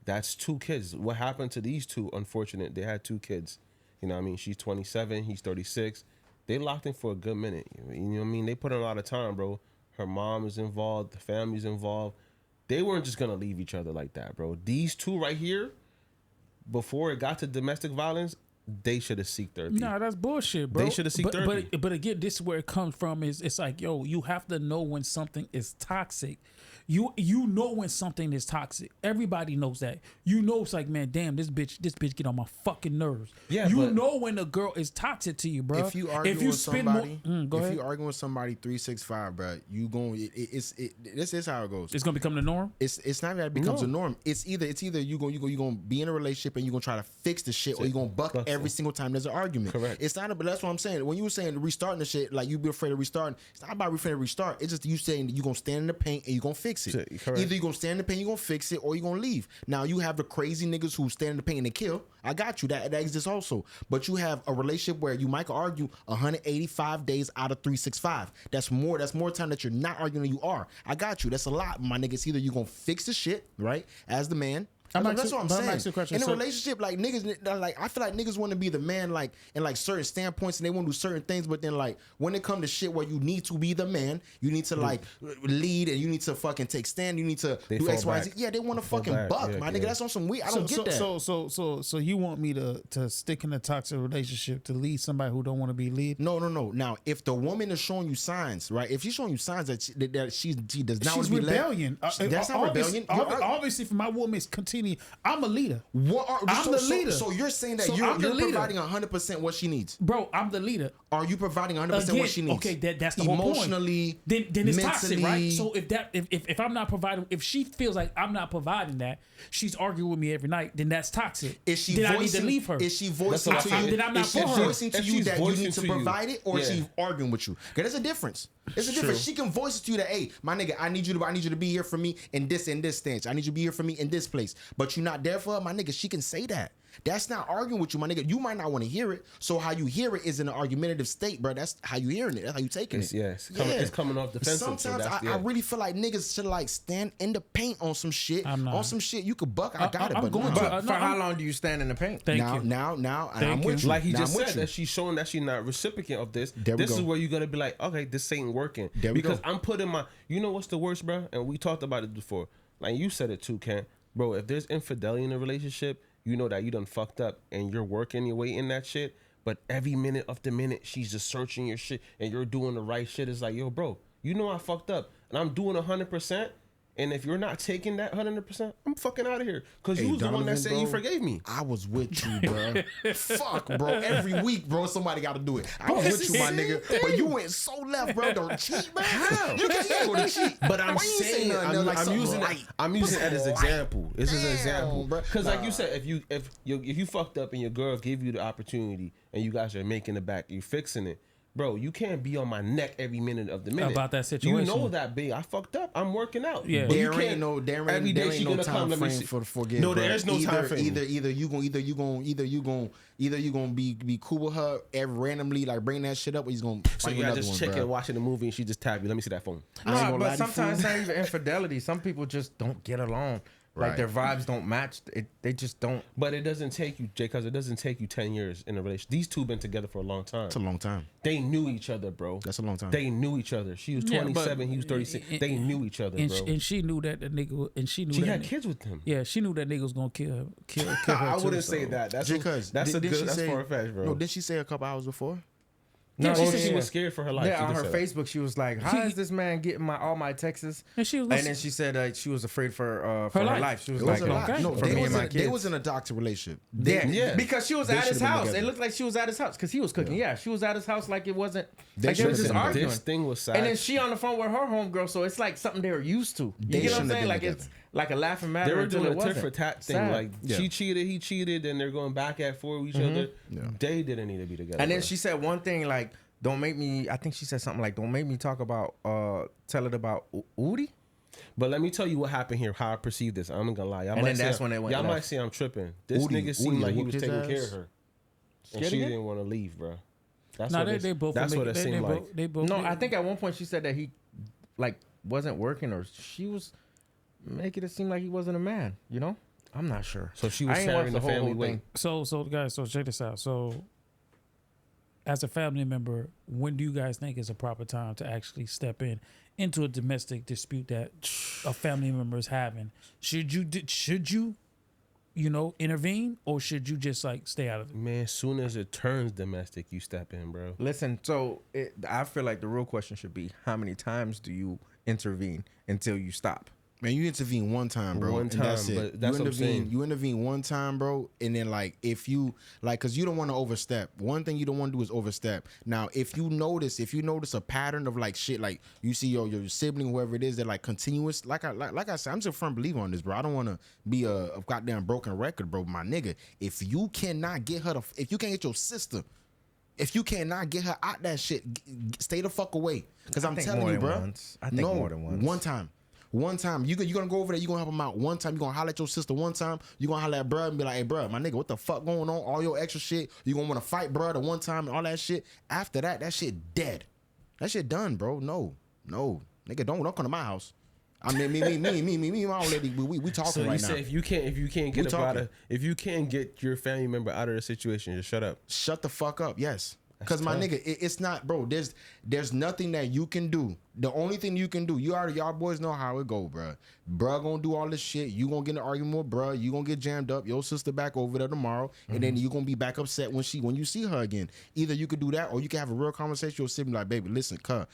that's 2 kids. What happened to these 2? Unfortunate, they had 2 kids. You know what I mean? She's 27, he's 36. They locked in for a good minute. You know what I mean? They put in a lot of time, bro. Her mom is involved. The family's involved. They weren't just gonna leave each other like that, bro. These 2 right here, before it got to domestic violence, they should have seeked therapy. Nah, that's bullshit, bro. They should have seeked therapy. But again, this is where it comes from. Is it's like, yo, you have to know when something is toxic. You know when something is toxic. Everybody knows that. You know it's like, man, damn, this bitch get on my fucking nerves. Yeah, you know when a girl is toxic to you, bro. If you argue with somebody, if you arguing with somebody 365, bro, you going this is how it goes. It's gonna become the norm. It's not that it becomes a norm. It's either you gonna be in a relationship and you gonna try to fix the shit, or you gonna buck every single time there's an argument. Correct. It's not. But that's what I'm saying. When you were saying restarting the shit, like you be afraid of restarting. It's not about afraid of restart. It's just you saying that you gonna stand in the paint and you gonna fix it. Correct. Either you gonna stand in the paint, you gonna fix it, or you gonna leave. Now you have the crazy niggas who stand in the paint and they kill. I got you. That exists also. But you have a relationship where you might argue 185 days out of 365. That's more time that you're not arguing than you are. I got you. That's a lot, my nigga. It's either you gonna fix the shit, right, as the man. That's what I'm saying. In a relationship, like niggas, like I feel like niggas want to be the man, like in like certain standpoints, and they want to do certain things. But then, like when it comes to shit where you need to be the man, you need to like lead, and you need to fucking take stand. You need to do X, Y, Z. Yeah, they want to fucking buck, my nigga. That's on some weird. I don't get that. So you want me to stick in a toxic relationship to lead somebody who don't want to be lead? No. Now, if the woman is showing you signs, right? If she's showing you signs that she does not want to be rebellion. That's not rebellion. Obviously, for my woman is continue. I'm a leader. I'm the leader. So you're saying that you're providing 100% what she needs, bro. I'm the leader. Are you providing 100% what she needs? Okay, that's the whole point. Emotionally, then it's toxic, right? So if I'm not providing, if she feels like I'm not providing that, she's arguing with me every night. Then that's toxic. Then I need to leave her. Is she voicing to you? Then I'm not for her. Voicing to you that you need to provide it, or is she arguing with you? Because there's a difference. It's a difference. She can voice it to you that, hey, my nigga, I need you to be here for me in this stance. I need you to be here for me in this place. But you're not there for her, my nigga. She can say that. That's not arguing with you, my nigga. You might not want to hear it. So how you hear it is in an argumentative state, bro. That's how you hearing it. That's how you taking it. Yes. It's coming off defensive. Sometimes I really feel like niggas should like stand in the paint on some shit. On some shit you could buck. I got it. But for how long do you stand in the paint? Now, I'm with you. Like he just said that she's showing that she's not recipient of this. This is where you're gonna be like, okay, this ain't working. Because I'm putting my, you know what's the worst, bro? And we talked about it before. Like you said it too, Ken. Bro, if there's infidelity in a relationship, you know that you done fucked up and you're working your way in that shit. But every minute of the minute, she's just searching your shit and you're doing the right shit. It's like, yo, bro, you know I fucked up and I'm doing 100%. And if you're not taking that 100%, I'm fucking out of here. Because you was the one that said you forgave me. I was with you, bro. Fuck, bro. Every week, bro, somebody got to do it. I was with you, my nigga. But you went so left, bro. Don't cheat, man. How? You can't go to cheat. But I'm saying, I'm using it as an example. This is an example. Because like you said, if you fucked up and your girl gave you the opportunity and you guys are making it back, you're fixing it. Bro, you can't be on my neck every minute of the minute. About that situation. You know that, babe. I fucked up. I'm working out. Yeah. There ain't no time frame for forgive. No, there is no time frame. Either you gonna be cool with her randomly, like bring that shit up, or he's gonna. So you gotta just check it, watching the movie, and she just tap you. Let me see that phone. No, but sometimes it's not even infidelity. Some people just don't get along. Like their vibes don't match. They just don't. But it doesn't take you, Jay, because it doesn't take you 10 years in a relationship. These two been together for a long time. It's a long time. They knew each other, bro. That's a long time. They knew each other. She was 27, he was 36. They knew each other, bro. And she knew that the nigga, and she knew she that had kids with him. Yeah, she knew that nigga was gonna kill her. I wouldn't say that. That's far fetched, bro. No, didn't she say a couple hours before? No, she said she was scared for her life. Yeah, on her Facebook, she was like, "How is this man getting all my texts?" And then she said she was afraid for her life. She was like, "No, for me and my kids." They was in a toxic relationship. Yeah, because she was at his house. It looked like she was at his house because he was cooking. Yeah, she was at his house like it wasn't. Like they were just arguing. This thing was sad. And then she on the phone with her homegirl, so it's like something they were used to. You know what I'm saying? Like it's like a laughing matter. They were doing a tit for tat thing. Like she cheated, he cheated, and they're going back and forth with each other. They didn't need to be together. And then she said one thing like, don't make me, I think she said something like, don't make me talk about, tell it about Udi. But let me tell you what happened here, how I perceived this. I'm not gonna lie. And then that's when it went Y'all might say I'm tripping. This nigga seemed like he was taking care of her. And she didn't want to leave, bro. That's what it seemed like. No, I think at one point she said that he, like, wasn't working or she was making it seem like he wasn't a man, you know? I'm not sure. So she was sharing the family weight. So guys, so check this out. So as a family member, when do you guys think is a proper time to actually step into a domestic dispute that a family member is having? Should you intervene, or should you just like stay out of it? Man, soon as it turns domestic, you step in, bro. Listen, so I feel like the real question should be, how many times do you intervene until you stop? Man, you intervene one time, bro. One and time, that's it. but that's what I'm saying. You intervene one time, bro, and then like if you like, cause you don't want to overstep. One thing you don't want to do is overstep. Now, if you notice a pattern of like shit, like you see your sibling, whoever it is, that like continuous, like I said, I'm just a firm believer on this, bro. I don't want to be a goddamn broken record, bro. My nigga, if you cannot get her if you can't get your sister. If you cannot get her out that shit, stay the fuck away. Cause I'm telling you, bro. I think more than once. One time. You're gonna go over there, you're gonna help him out one time, you're gonna holler at your sister one time, you're gonna holler at bruh and be like, hey bruh, my nigga, what the fuck going on? All your extra shit, you're gonna wanna fight bruh the one time and all that shit. After that shit dead. That shit done, bro. No. Nigga, don't come to my house. I mean, me, my old lady, we talking So you right now. say if you can't get if you can't get your family member out of the situation, just shut up. Shut the fuck up, yes. Because my tough. nigga, it's not, bro. There's nothing that you can do. The only thing you can do, y'all boys know how it go, bro. Bruh gonna do all this shit. You gonna get in an argument with bruh. You gonna get jammed up. Your sister back over there tomorrow, and then you gonna be back upset when you see her again. Either you could do that, or you can have a real conversation with your sibling, like, baby, listen, cuz,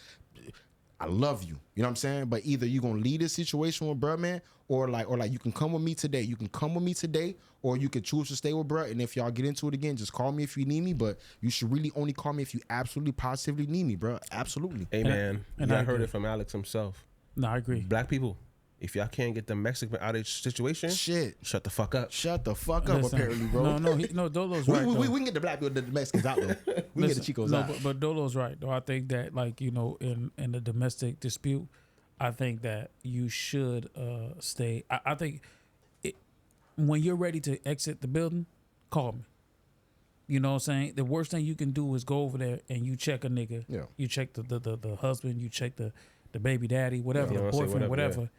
I love you. You know what I'm saying? But either you gonna leave this situation with bruh, man, or like you can come with me today. You can come with me today, or you can choose to stay with bruh. And if y'all get into it again, just call me if you need me. But you should really only call me if you absolutely positively need me, bruh. Absolutely. Hey man, and I I heard agree. it from Alex himself. No, I agree. Black people, if y'all can't get the Mexican out of the situation, Shit. shut the fuck up. Shut the fuck up, Listen, apparently, bro. No, Dolo's right. we though. can get the black people, the Mexicans out, though. We can get the Chicos out. But Dolo's right, though. I think that, like, in the domestic dispute, I think that you should stay. I think when you're ready to exit the building, call me. You know what I'm saying? The worst thing you can do is go over there and you check a nigga. Yeah. You check the husband, you check the baby daddy, whatever, Yeah, the I'll say boyfriend, whatever, whatever.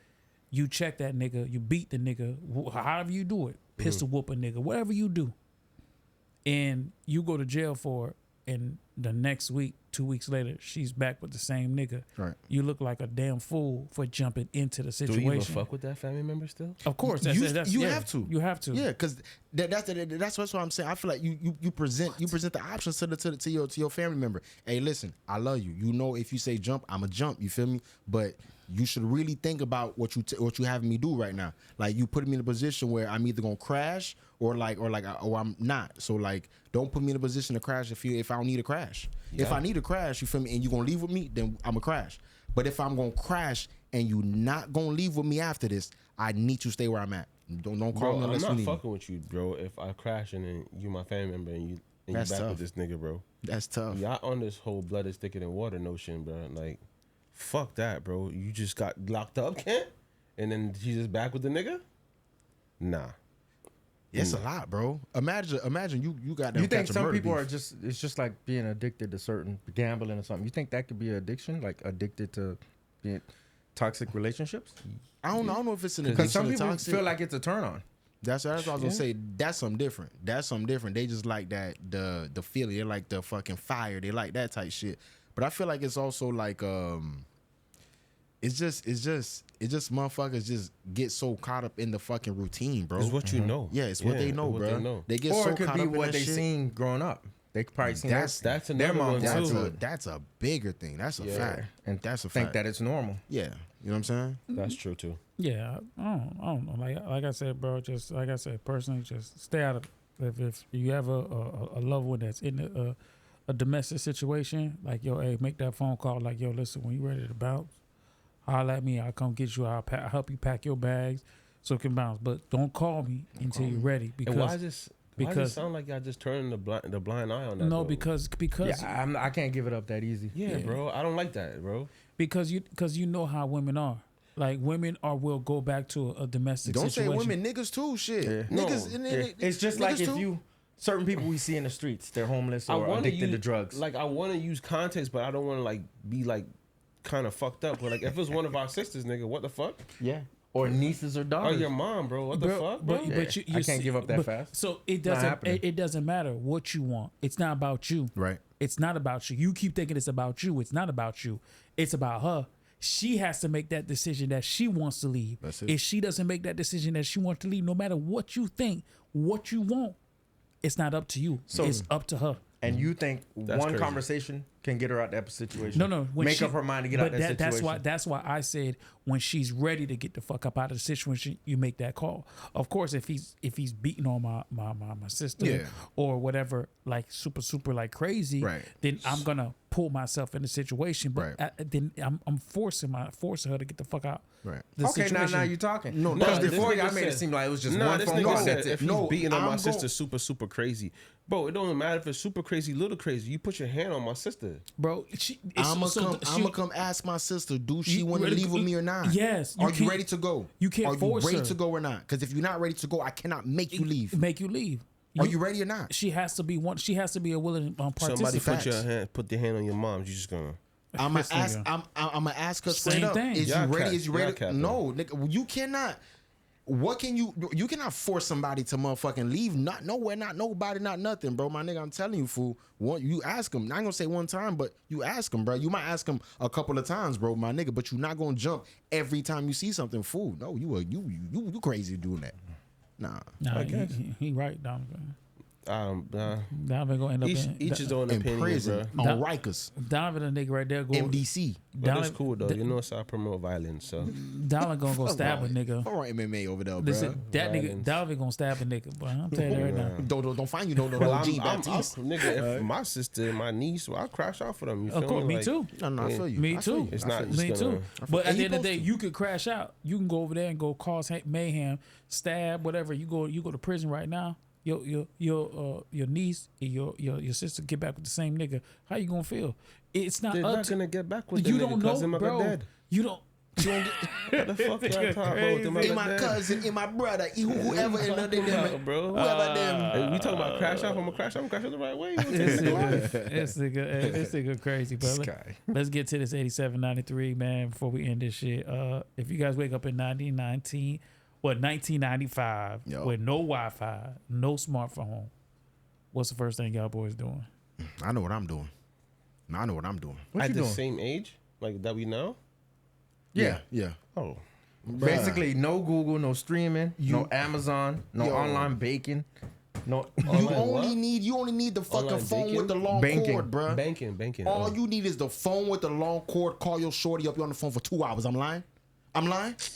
You check that nigga, you beat the nigga, however you do it, pistol whoop a nigga, whatever you do. And you go to jail for it, and the next week, 2 weeks later, she's back with the same nigga. Right. You look like a damn fool for jumping into the Do situation. you even fuck with that family member still? Of course, You yeah, have to. You have to. Yeah, because that's what I'm saying. I feel like you present the options to your family member. Hey, listen, I love you. You know, if you say jump, I'ma jump. You feel me? But you should really think about what you having me do right now. Like, you putting me in a position where I'm either gonna crash or I'm not. So like, don't put me in a position to crash if I don't need to crash. Yeah. If I need to crash, you feel me, and you gonna leave with me, then I'm gonna crash. But if I'm gonna crash and you not gonna leave with me after this, I need to stay where I'm at. Don't call Bro, me I'm unless not you need me. fucking with you, bro. If I crash and then you my family member and you That's back tough. with this nigga, bro. That's tough. Y'all on this whole blood is thicker than water notion, bro. Like, fuck that, bro. You just got locked up, Kent, and then she's just back with the nigga. Nah. It's a lot, bro. Imagine you got them. You think catch a some murder people beef. are it's just like being addicted to certain gambling or something. You think that could be an addiction, like addicted to being toxic relationships? I don't know if it's an Because addiction some to people toxic. feel like it's a turn on. That's what I was gonna say. That's something different. They just like that the feeling. They like the fucking fire. They like that type shit. But I feel like it's also like it's just motherfuckers just get so caught up in the fucking routine, bro. It's what you know. Yeah, it's what they know, what bro. They know. They get Or so it could caught be up in what that they shit. seen growing up. They could probably seen That's That's their another mom one down too. to it. That's a bigger thing. That's a Yeah. fact. and That's a think fact. that it's normal. Yeah, you know what I'm saying? That's true too. Yeah, I don't know. Like I said, bro. Just like I said, personally, just stay out of it. If you have a loved one that's in a domestic situation, like, yo, hey, make that phone call. Like, yo, listen, when you ready to bounce, holler at me. I'll come get you. I'll help you pack your bags so it can bounce. But don't call me until you're ready. Because And why does it because- sound like y'all just turning the blind eye on that? no, though? because Yeah, I can't give it up that easy. yeah, bro. I don't like that, bro. because you know how women are. Like, women will go back to a domestic Don't situation. say women, niggas too. Shit, Yeah. niggas. No, It's just niggas like if too. certain people we see in the streets, they're homeless or wanna addicted use, to drugs. Like, I want to use context, but I don't want to like be like kind of fucked up. But like, if it was one of our sisters, nigga, what the fuck? yeah, or nieces or Or daughters. your mom, bro? What the fuck, bro? But you I can't see- give up that but- fast. So it Not doesn't. happening. It doesn't matter what you want. It's not about you. Right. It's not about you. You keep thinking it's about you. It's not about you. It's about her. She has to make that decision that she wants to leave. That's it. If she doesn't make that decision that she wants to leave, no matter what you think, what you want, it's not up to you. So- It's up to her. And you think one crazy. conversation can get her out that situation? No. When Make up her mind to get out that situation. That's why I said when she's ready to get the fuck up out of the situation, you make that call. Of course, if he's beating on my sister Yeah. or whatever, like super like crazy, Right. then I'm gonna pull myself in the situation. But Right. then I'm forcing her to get the fuck out. Right. The Okay, situation. now you're talking. No, because this before nigga y'all made it said- seem like it was just Nah, one this phone nigga call. said That's if it. he's beating on my I'm sister super crazy. Bro, it don't matter if it's super crazy, little crazy. You put your hand on my sister. Bro, I'm gonna come ask my sister, do she want to leave with me or not? Yes. Are you can't- ready to go? You can't Are you force ready her. to go or not? Because if you're not ready to go, I cannot make you leave. Make you leave. Are you ready or not? She has to be one. She has to be a willing participant. Somebody Facts. put their hand on your mom. You just gonna. I'm gonna This ask. nigga. I'm gonna ask her straight Same up. thing. Is Y'all you ready? cap- Is you y'all ready? capping. No, nigga, you cannot. What can you? You cannot force somebody to motherfucking leave. Not nowhere. Not nobody. Not nothing, bro. My nigga, I'm telling you, fool. You ask them. Not gonna say one time, but you ask them, bro. You might ask them a couple of times, bro, my nigga. But you're not gonna jump every time you see something, fool. No, you crazy doing that. Nah. Nah, he right, Donovan. Donovan gonna end up Each his own In opinion, prison bro. on Rikers, Donovan, a nigga right there, go. MDC. But that's cool though. You know, I promote violence, so Donovan gonna go stab a nigga. All right, MMA over there, bro. Listen, that nigga, Violence. Donovan gonna stab a nigga. But I'm telling you right now. Don't find you no Well, OG Baptiste. nigga, if my sister and my niece, well, I'll crash out for them. You feel Of course, me Like, too. No, I feel you. Me I feel too. you. It's I not feel you. just Me gonna- too. But at And the he end of the day, supposed you could crash out. You can go over there and go cause mayhem, stab, whatever. You go to prison right now. Your niece and your sister get back with the same nigga. How you gonna feel? It's not They're up not to gonna get back with you. them. Don't Cousin know, got bro. dead. You don't. What the fuck y'all talking about? Them In got my dead. cousin, in my brother, whoever in Talking them, about, bro. whoever them. Hey, we talking about crash out. I'm gonna crash out the right way. This nigga crazy, bro. Guy. Let's get to this 87-93, man, before we end this shit. If you guys wake up in 1995 Yo. with no Wi-Fi, no smartphone, what's the first thing y'all boys doing? I know what I'm doing. I know what I'm doing. What At you the doing? same age, like that we know. Yeah. Yeah. Oh, Basically, no Google, no streaming, no Amazon, no Yo. online baking, no. You Online only what? need the fucking Online phone banking? with the long Banking. cord, bruh. banking. All you need is the phone with the long cord. Call your shorty up. You on the phone for 2 hours. I'm lying.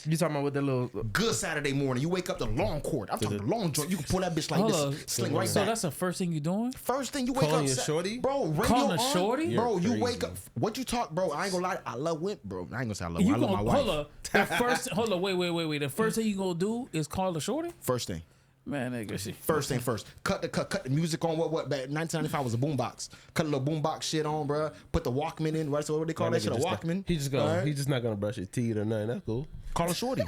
You talking about with the little? Good Saturday morning. You wake up the long cord. I'm talking the long joint. You can pull that bitch like Hold this, up. sling right So back. that's the first thing you doing? First thing you wake Calling up, your shorty? bro. Radio Calling a on, shorty? bro. You're You wake up. crazy. What you talk, bro? I ain't gonna lie. I love women, bro. I ain't gonna say I love. You I love my gonna wife. hold up? The first, hold up, wait. The first thing you gonna do is call the shorty? First thing. Man, nigga, shit. First thing first. Cut the music on. What? Back 1995 was a boombox. Cut a little boombox shit on, bro. Put the Walkman in. Right? So what they call that shit? A Walkman. He's just not gonna brush his teeth or nothing. That's cool. Call a shorty.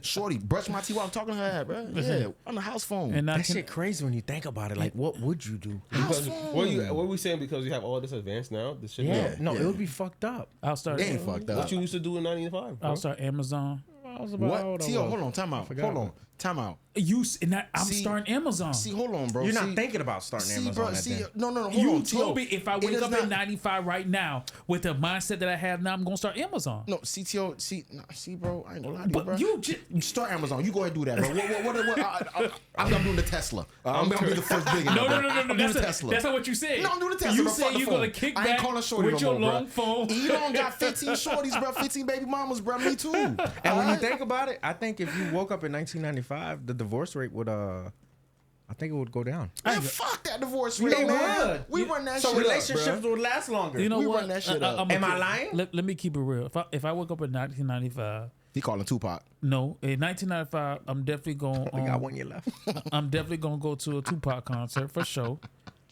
Shorty, brush my teeth while I'm talking to her, bro. Yeah, on the house phone. And That shit crazy when you think about it. Like, what would you do? house Because, phone. what we saying? Because you have all this advanced now. This shit. Yeah, no, Yeah. it would be fucked up. I'll start. They ain't fucked up. What you used to do in '95? I'll start Amazon. I was about What? Tio, hold on. Time out. Hold on. Time out. I'm See- starting Amazon. See, hold on, bro. You're See- not thinking about starting See, Amazon. bro. at See, that. no. Hold You on, Tio. told me if I It wake is up not- in 95 right now with the mindset that I have now, I'm gonna start Amazon. No, CTO. See, bro. I ain't gonna lie to you, But bro. you You start Amazon. You go ahead and do that, bro. I'm doing the Tesla. I'm gonna be the first big. No, I'm doing that's, the Tesla. That's not what you said. No, I'm doing the Tesla. You bro. said Fuck the you're phone. gonna kick I ain't back calling shorty with no your more, long bro. phone. You don't got 15 shorties, bro. 15 baby mamas, bro. Me too. And when you think about it, I think if you woke up in 1995, the divorce rate would I think it would go down. Man, fuck that divorce rate, It man. would. We run that So shit relationships up, bro. would last longer. You know We what? run that shit up. Am I lying? Let me keep it real. If I woke up in 1995, He calling Tupac. no, in 1995, I'm definitely going. we got 1 year left. I'm definitely gonna go to a Tupac concert for sure.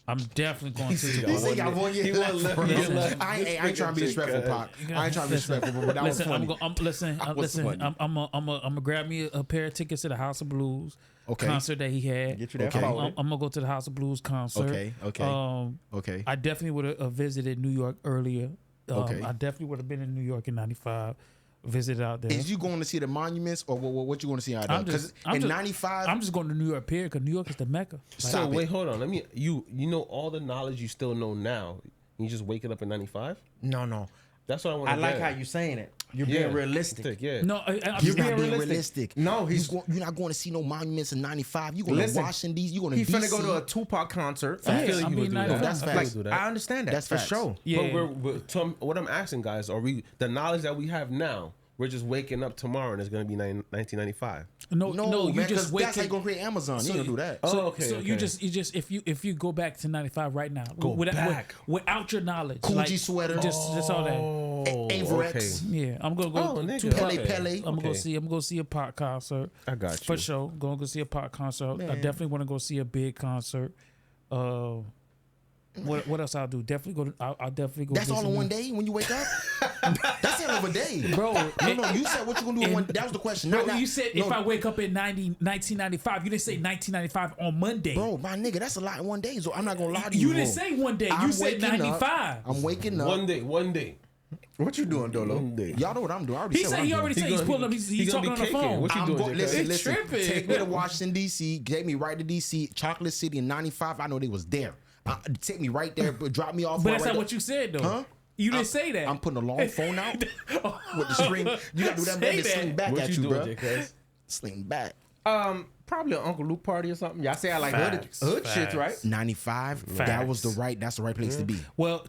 I'm definitely going to. He said y'all 1 year left, bro. Listen, I ain't trying to be disrespectful, Pac. I ain't trying to be disrespectful, but that was Listen, funny. listen. I'm gonna grab me a pair of tickets to the House of Blues Okay. concert that he had. Get you that Okay. followed. I'm gonna go to the House of Blues concert. Okay. Okay. I definitely would have visited New York earlier. Okay. I definitely would have been in New York in '95. Visited out there. Is you going to see the monuments or what you going to see out there? Because in 95, I'm just going to New York, period, because New York is the Mecca. So Stop wait, it. hold on. Let me. You know all the knowledge you still know now. You just waking up in '95. No. That's what I want. I like how you saying it. You're being realistic. Yeah. No, You're not being realistic. No, you're not going to see no monuments in '95. You're going to Washington D.C. You're going to He's DC. finna go to a Tupac concert. I feel like I'm you would do being that. That's facts. I understand that. That's for facts. sure. Yeah. But what I'm asking, guys, are we the knowledge that we have now? We're just waking up tomorrow, and it's gonna be 1995. No, man, you just wait. that's how you gonna create Amazon. You don't do that. So you just if you go back to '95 right now, without your knowledge, Coogee sweater, just all that. Averex. Yeah, I'm gonna go nigga. to Pele. I'm gonna go see a pop concert. I got you for sure. Going to go see a pop concert. I definitely want to go see a big concert. What else I'll do? Definitely go. I'll definitely go. That's all in one day when you wake up. That's all of a day, bro. No, you said what you gonna do in one. That was the question. Bro, you said if I wake up in 1995. You didn't say 1995 on Monday. Bro, my nigga, that's a lot in one day. So I'm not gonna lie to you. You didn't say one day. You said 95. I'm waking up. One day. What you doing, Dolo? Y'all know what I'm doing. I already He said said what he I'm already doing. said he's pulling up. He's talking on the phone. What you doing? Listen. tripping. Take me to Washington D.C. Take me right to D.C. Chocolate City in '95. I know they was there. Take me right there, but drop me off. But that's right not there. what you said, though. Huh? You didn't say that. I'm putting a long phone out with the screen. You gotta do that, man. Sling back What at you you, doing, bro. JKS? Sling back. Probably an Uncle Luke party or something. Y'all say I like hood shit, right? '95. That's the right place to be. Well,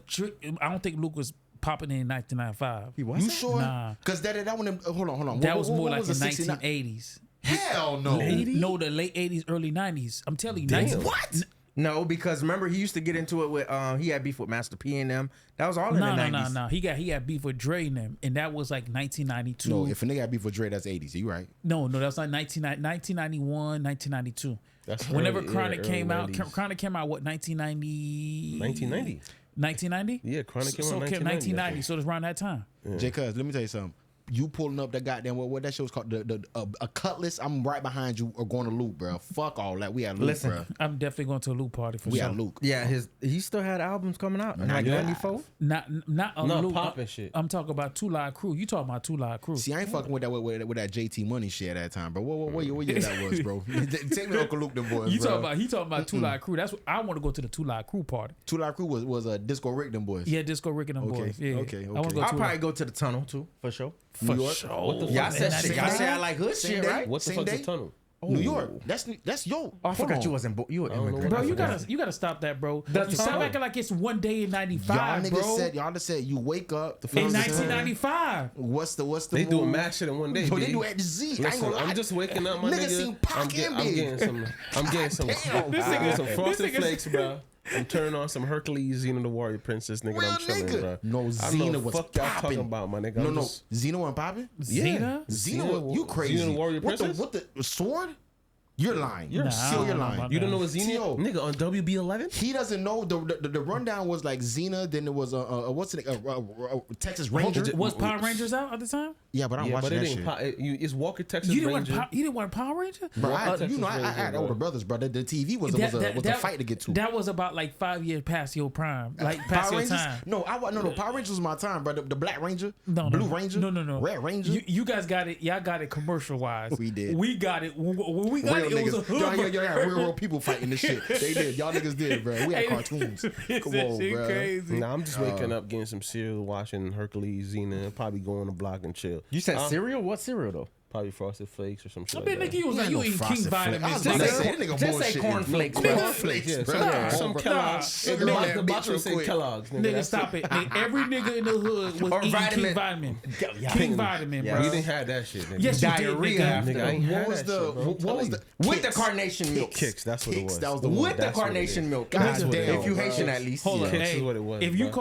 I don't think Luke was popping in 1995. He was. You sure? Nah. Because that one. Hold on. That was more what like was the the 69? 1980s. Hell no. No, the late 80s, early 90s. I'm telling you. 19 What? No, because remember he used to get into it with he had beef with Master P and them. That was all in the 90s. No. He had beef with Dre and them, and that was like 1992. No, if a nigga had beef with Dre, that's 80s. You right? No, that's like 1991, 1992. That's Whenever early, Chronic early came out, 90s. Chronic came out what 1990? 1990. 1990? Yeah, Chronic came so out 1990. So it's around that time. J. Cuz, let me tell you something. You pulling up that goddamn what that show's called a Cutlass. I'm right behind you or going to Luke, bro. Fuck all that. We had Luke, Listen, bro. I'm definitely going to a Luke party for We sure. had Luke. Yeah, he still had albums coming out in like Yeah. '94. Not Luke. popping shit. I'm talking about Two Live Crew. You talking about Two Live Crew? See, I ain't fucking with that JT Money shit at that time, bro. What year that was, bro? Take me to Uncle Luke, them boys. He bro. talking about Two Live Crew. That's what I want to go to the Two Live Crew party. Two Live Crew was a Disco Rick, them boys. Yeah, Disco Rick and them Okay, boys. Yeah. okay. I want to go I'll to probably go to the tunnel too, for sure. for New York? sure. What the fuck? Y'all said Same shit. Y'all day? say I like hood Same shit, day? right? What the Same fuck's day? the tunnel? New York. That's yo. Oh, I Hold forgot on. you wasn't. You an immigrant. Bro, I you forgot. gotta stop that, bro. That's You stop tunnel. acting like it's one day in Y'all '95, niggas bro. y'all just said you wake up. In 1995. What's the They move? doing mad shit in one day. Bro, B. they do at the Z. I ain't Listen, gonna lie. I'm just waking up, my Nigga nigga. seen Pac and I'm Big. getting some. I'm getting some. Damn. This nigga- some this frosted nigga- flakes, bro. I'm turning on some Hercules, Xena the Warrior Princess, nigga. Real I'm chilling, nigga. bro. No, I don't know Xena what was fuck y'all popping. talking about, my nigga. No, I'm no. just- Xena wasn't popping? Xena? Xena, you crazy. Xena the Warrior What Princess? what the sword? You're lying. Nah, Seal, you're I don't know lying. about You don't that. know what Xena? T.O. Nigga, on WB11? He doesn't know the rundown was like Xena. Then there was what's it? Texas Ranger. Was Power Rangers out at the time? Yeah, but I'm Yeah, watching but it that ain't. shit. It's Walker Texas You Ranger. didn't want Power Ranger? Bro, Walker, you Texas know, I Ranger, had bro. older brothers, bro. The TV was a fight to get to. That was about like 5 years past your prime, like past Power your Rangers? time. No, Power Rangers was my time, bro. The Black Ranger, No, Blue no. Ranger, No. Red Ranger. You guys got it. Y'all got it commercial wise. We did. We got it. When we got real it, it was a niggas. hood. Y'all had real people fighting this shit. They did. Y'all niggas did, bro. We had cartoons. Come on, shit bro. crazy. Nah, I'm just waking up, getting some cereal, watching Hercules, Xena, and probably going on the block and chill. You said cereal? What cereal though? Probably Frosted Flakes or some shit I like mean, that. nigga, you was like, you eating King vitamins. I was nigga. about to say, that nigga Just say bullshit. cornflakes, bro. Cornflakes, Yeah, bro. some Bro. Kellogg's. Nah, The nigga, box- that the bitch box real would say quick. Kellogg's, nigga. Nigga, That's stop it. Nigga, every nigga in the hood was Or eating vitamin. King vitamin. Yeah. King vitamin, Yeah. bro. You didn't have that shit, nigga. Yes, you did, Diarrhea nigga. after Nigga, I ain't What had was that the shit, bro. what was the With the Kicks? carnation milk. Kicks, that's what it Kicks, was. that was the one. With the That's what it carnation is. milk. That's God what it damn. is, If you bro. Haitian, at least. Hold on, Kicks hey, is what it was, if you bro.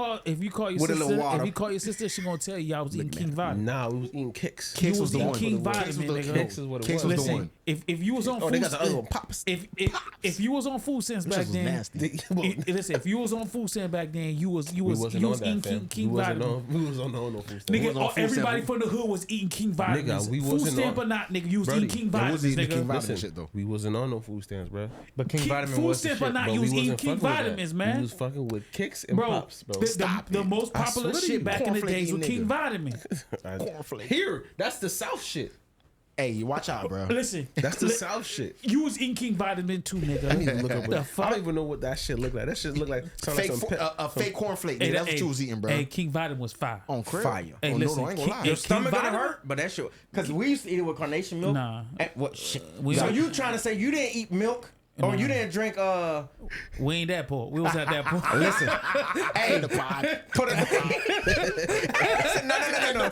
call your With a little sister, water. if you call your sister, she gonna tell you y'all was eating King vitamin. Nah, we was eating Kicks. Kicks was the eating one. King Kicks was vitamin, the- nigga. Kicks is what it Kicks was. was the Listen, one. if you was on Oh, they food, got the other one. Pops. if you was on food stamps This back shit was then, nasty. listen, if you was on food stamps back then, you was We wasn't on eating that, fam. King vitamin. We was on no food stamp. Nigga, wasn't on food everybody stamp. from the hood was eating King vitamins. we food wasn't stamp on- or not, nigga, you was Brody, eating King yeah, we vitamins, was eating the nigga. King vitamin Listen, shit, though. we wasn't on no food stamps, bro. But King vitamin Food was the stamp or shit. not, But you we was eating wasn't King fucking with that. vitamins, We man. was fucking with Kicks and Bro, Pops, bro. the most I popular swear to shit you. back in the Cornflake days was eating King nigga. vitamin. Cornflakes. Here, that's the South shit. Hey, you watch out, bro. Listen, That's the South shit. you was in King Vitamin too, nigga. I need to look up. The I fuck? don't even know what that shit look like. That shit look like Fake a fake cornflake. Nigga, that's what you was eating, bro. Hey, King Vitamin was fire. On crib. Fire. Hey, Oh, listen, no, I ain't gonna lie. King- Your King stomach gonna Vitamin? hurt, but that's your. Because we used to eat it with carnation milk. Nah. What shit? We- So you trying to say you didn't eat milk? Or you didn't drink We ain't that poor. We was at that point. listen. Hey, the pod. Put it. No.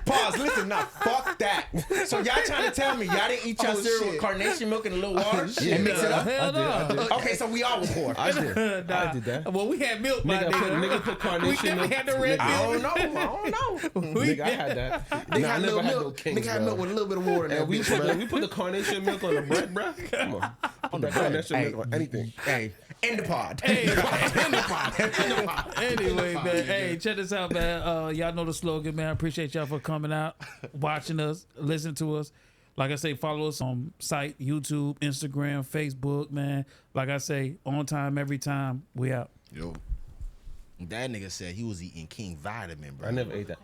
Pause. Listen, now fuck that. So y'all trying to tell me y'all didn't eat your cereal with carnation milk and a little water and mix it up? Hell no. Okay, so we all were poor. I did. Nah. I did that. Well, we had milk, my Nigga put We carnation never milk. had the red I milk. don't know. Nigga, I had that. They Nah, I had never little had no milk. Kings, Nigga had bro. milk with a little bit of water in And that we bitch, bro. put the carnation milk on the bread, bro. Come on. Put that carnation Hey, milk on anything. Hey, in the pod. Anyway, man. Hey, check this out, man. Y'all know the slogan, man. I appreciate y'all for coming out, watching us, listening to us. Like I say, follow us on site, YouTube, Instagram, Facebook, man. Like I say, on time, every time. We out. Yo. That nigga said he was eating King Vitamin, bro. I never ate that.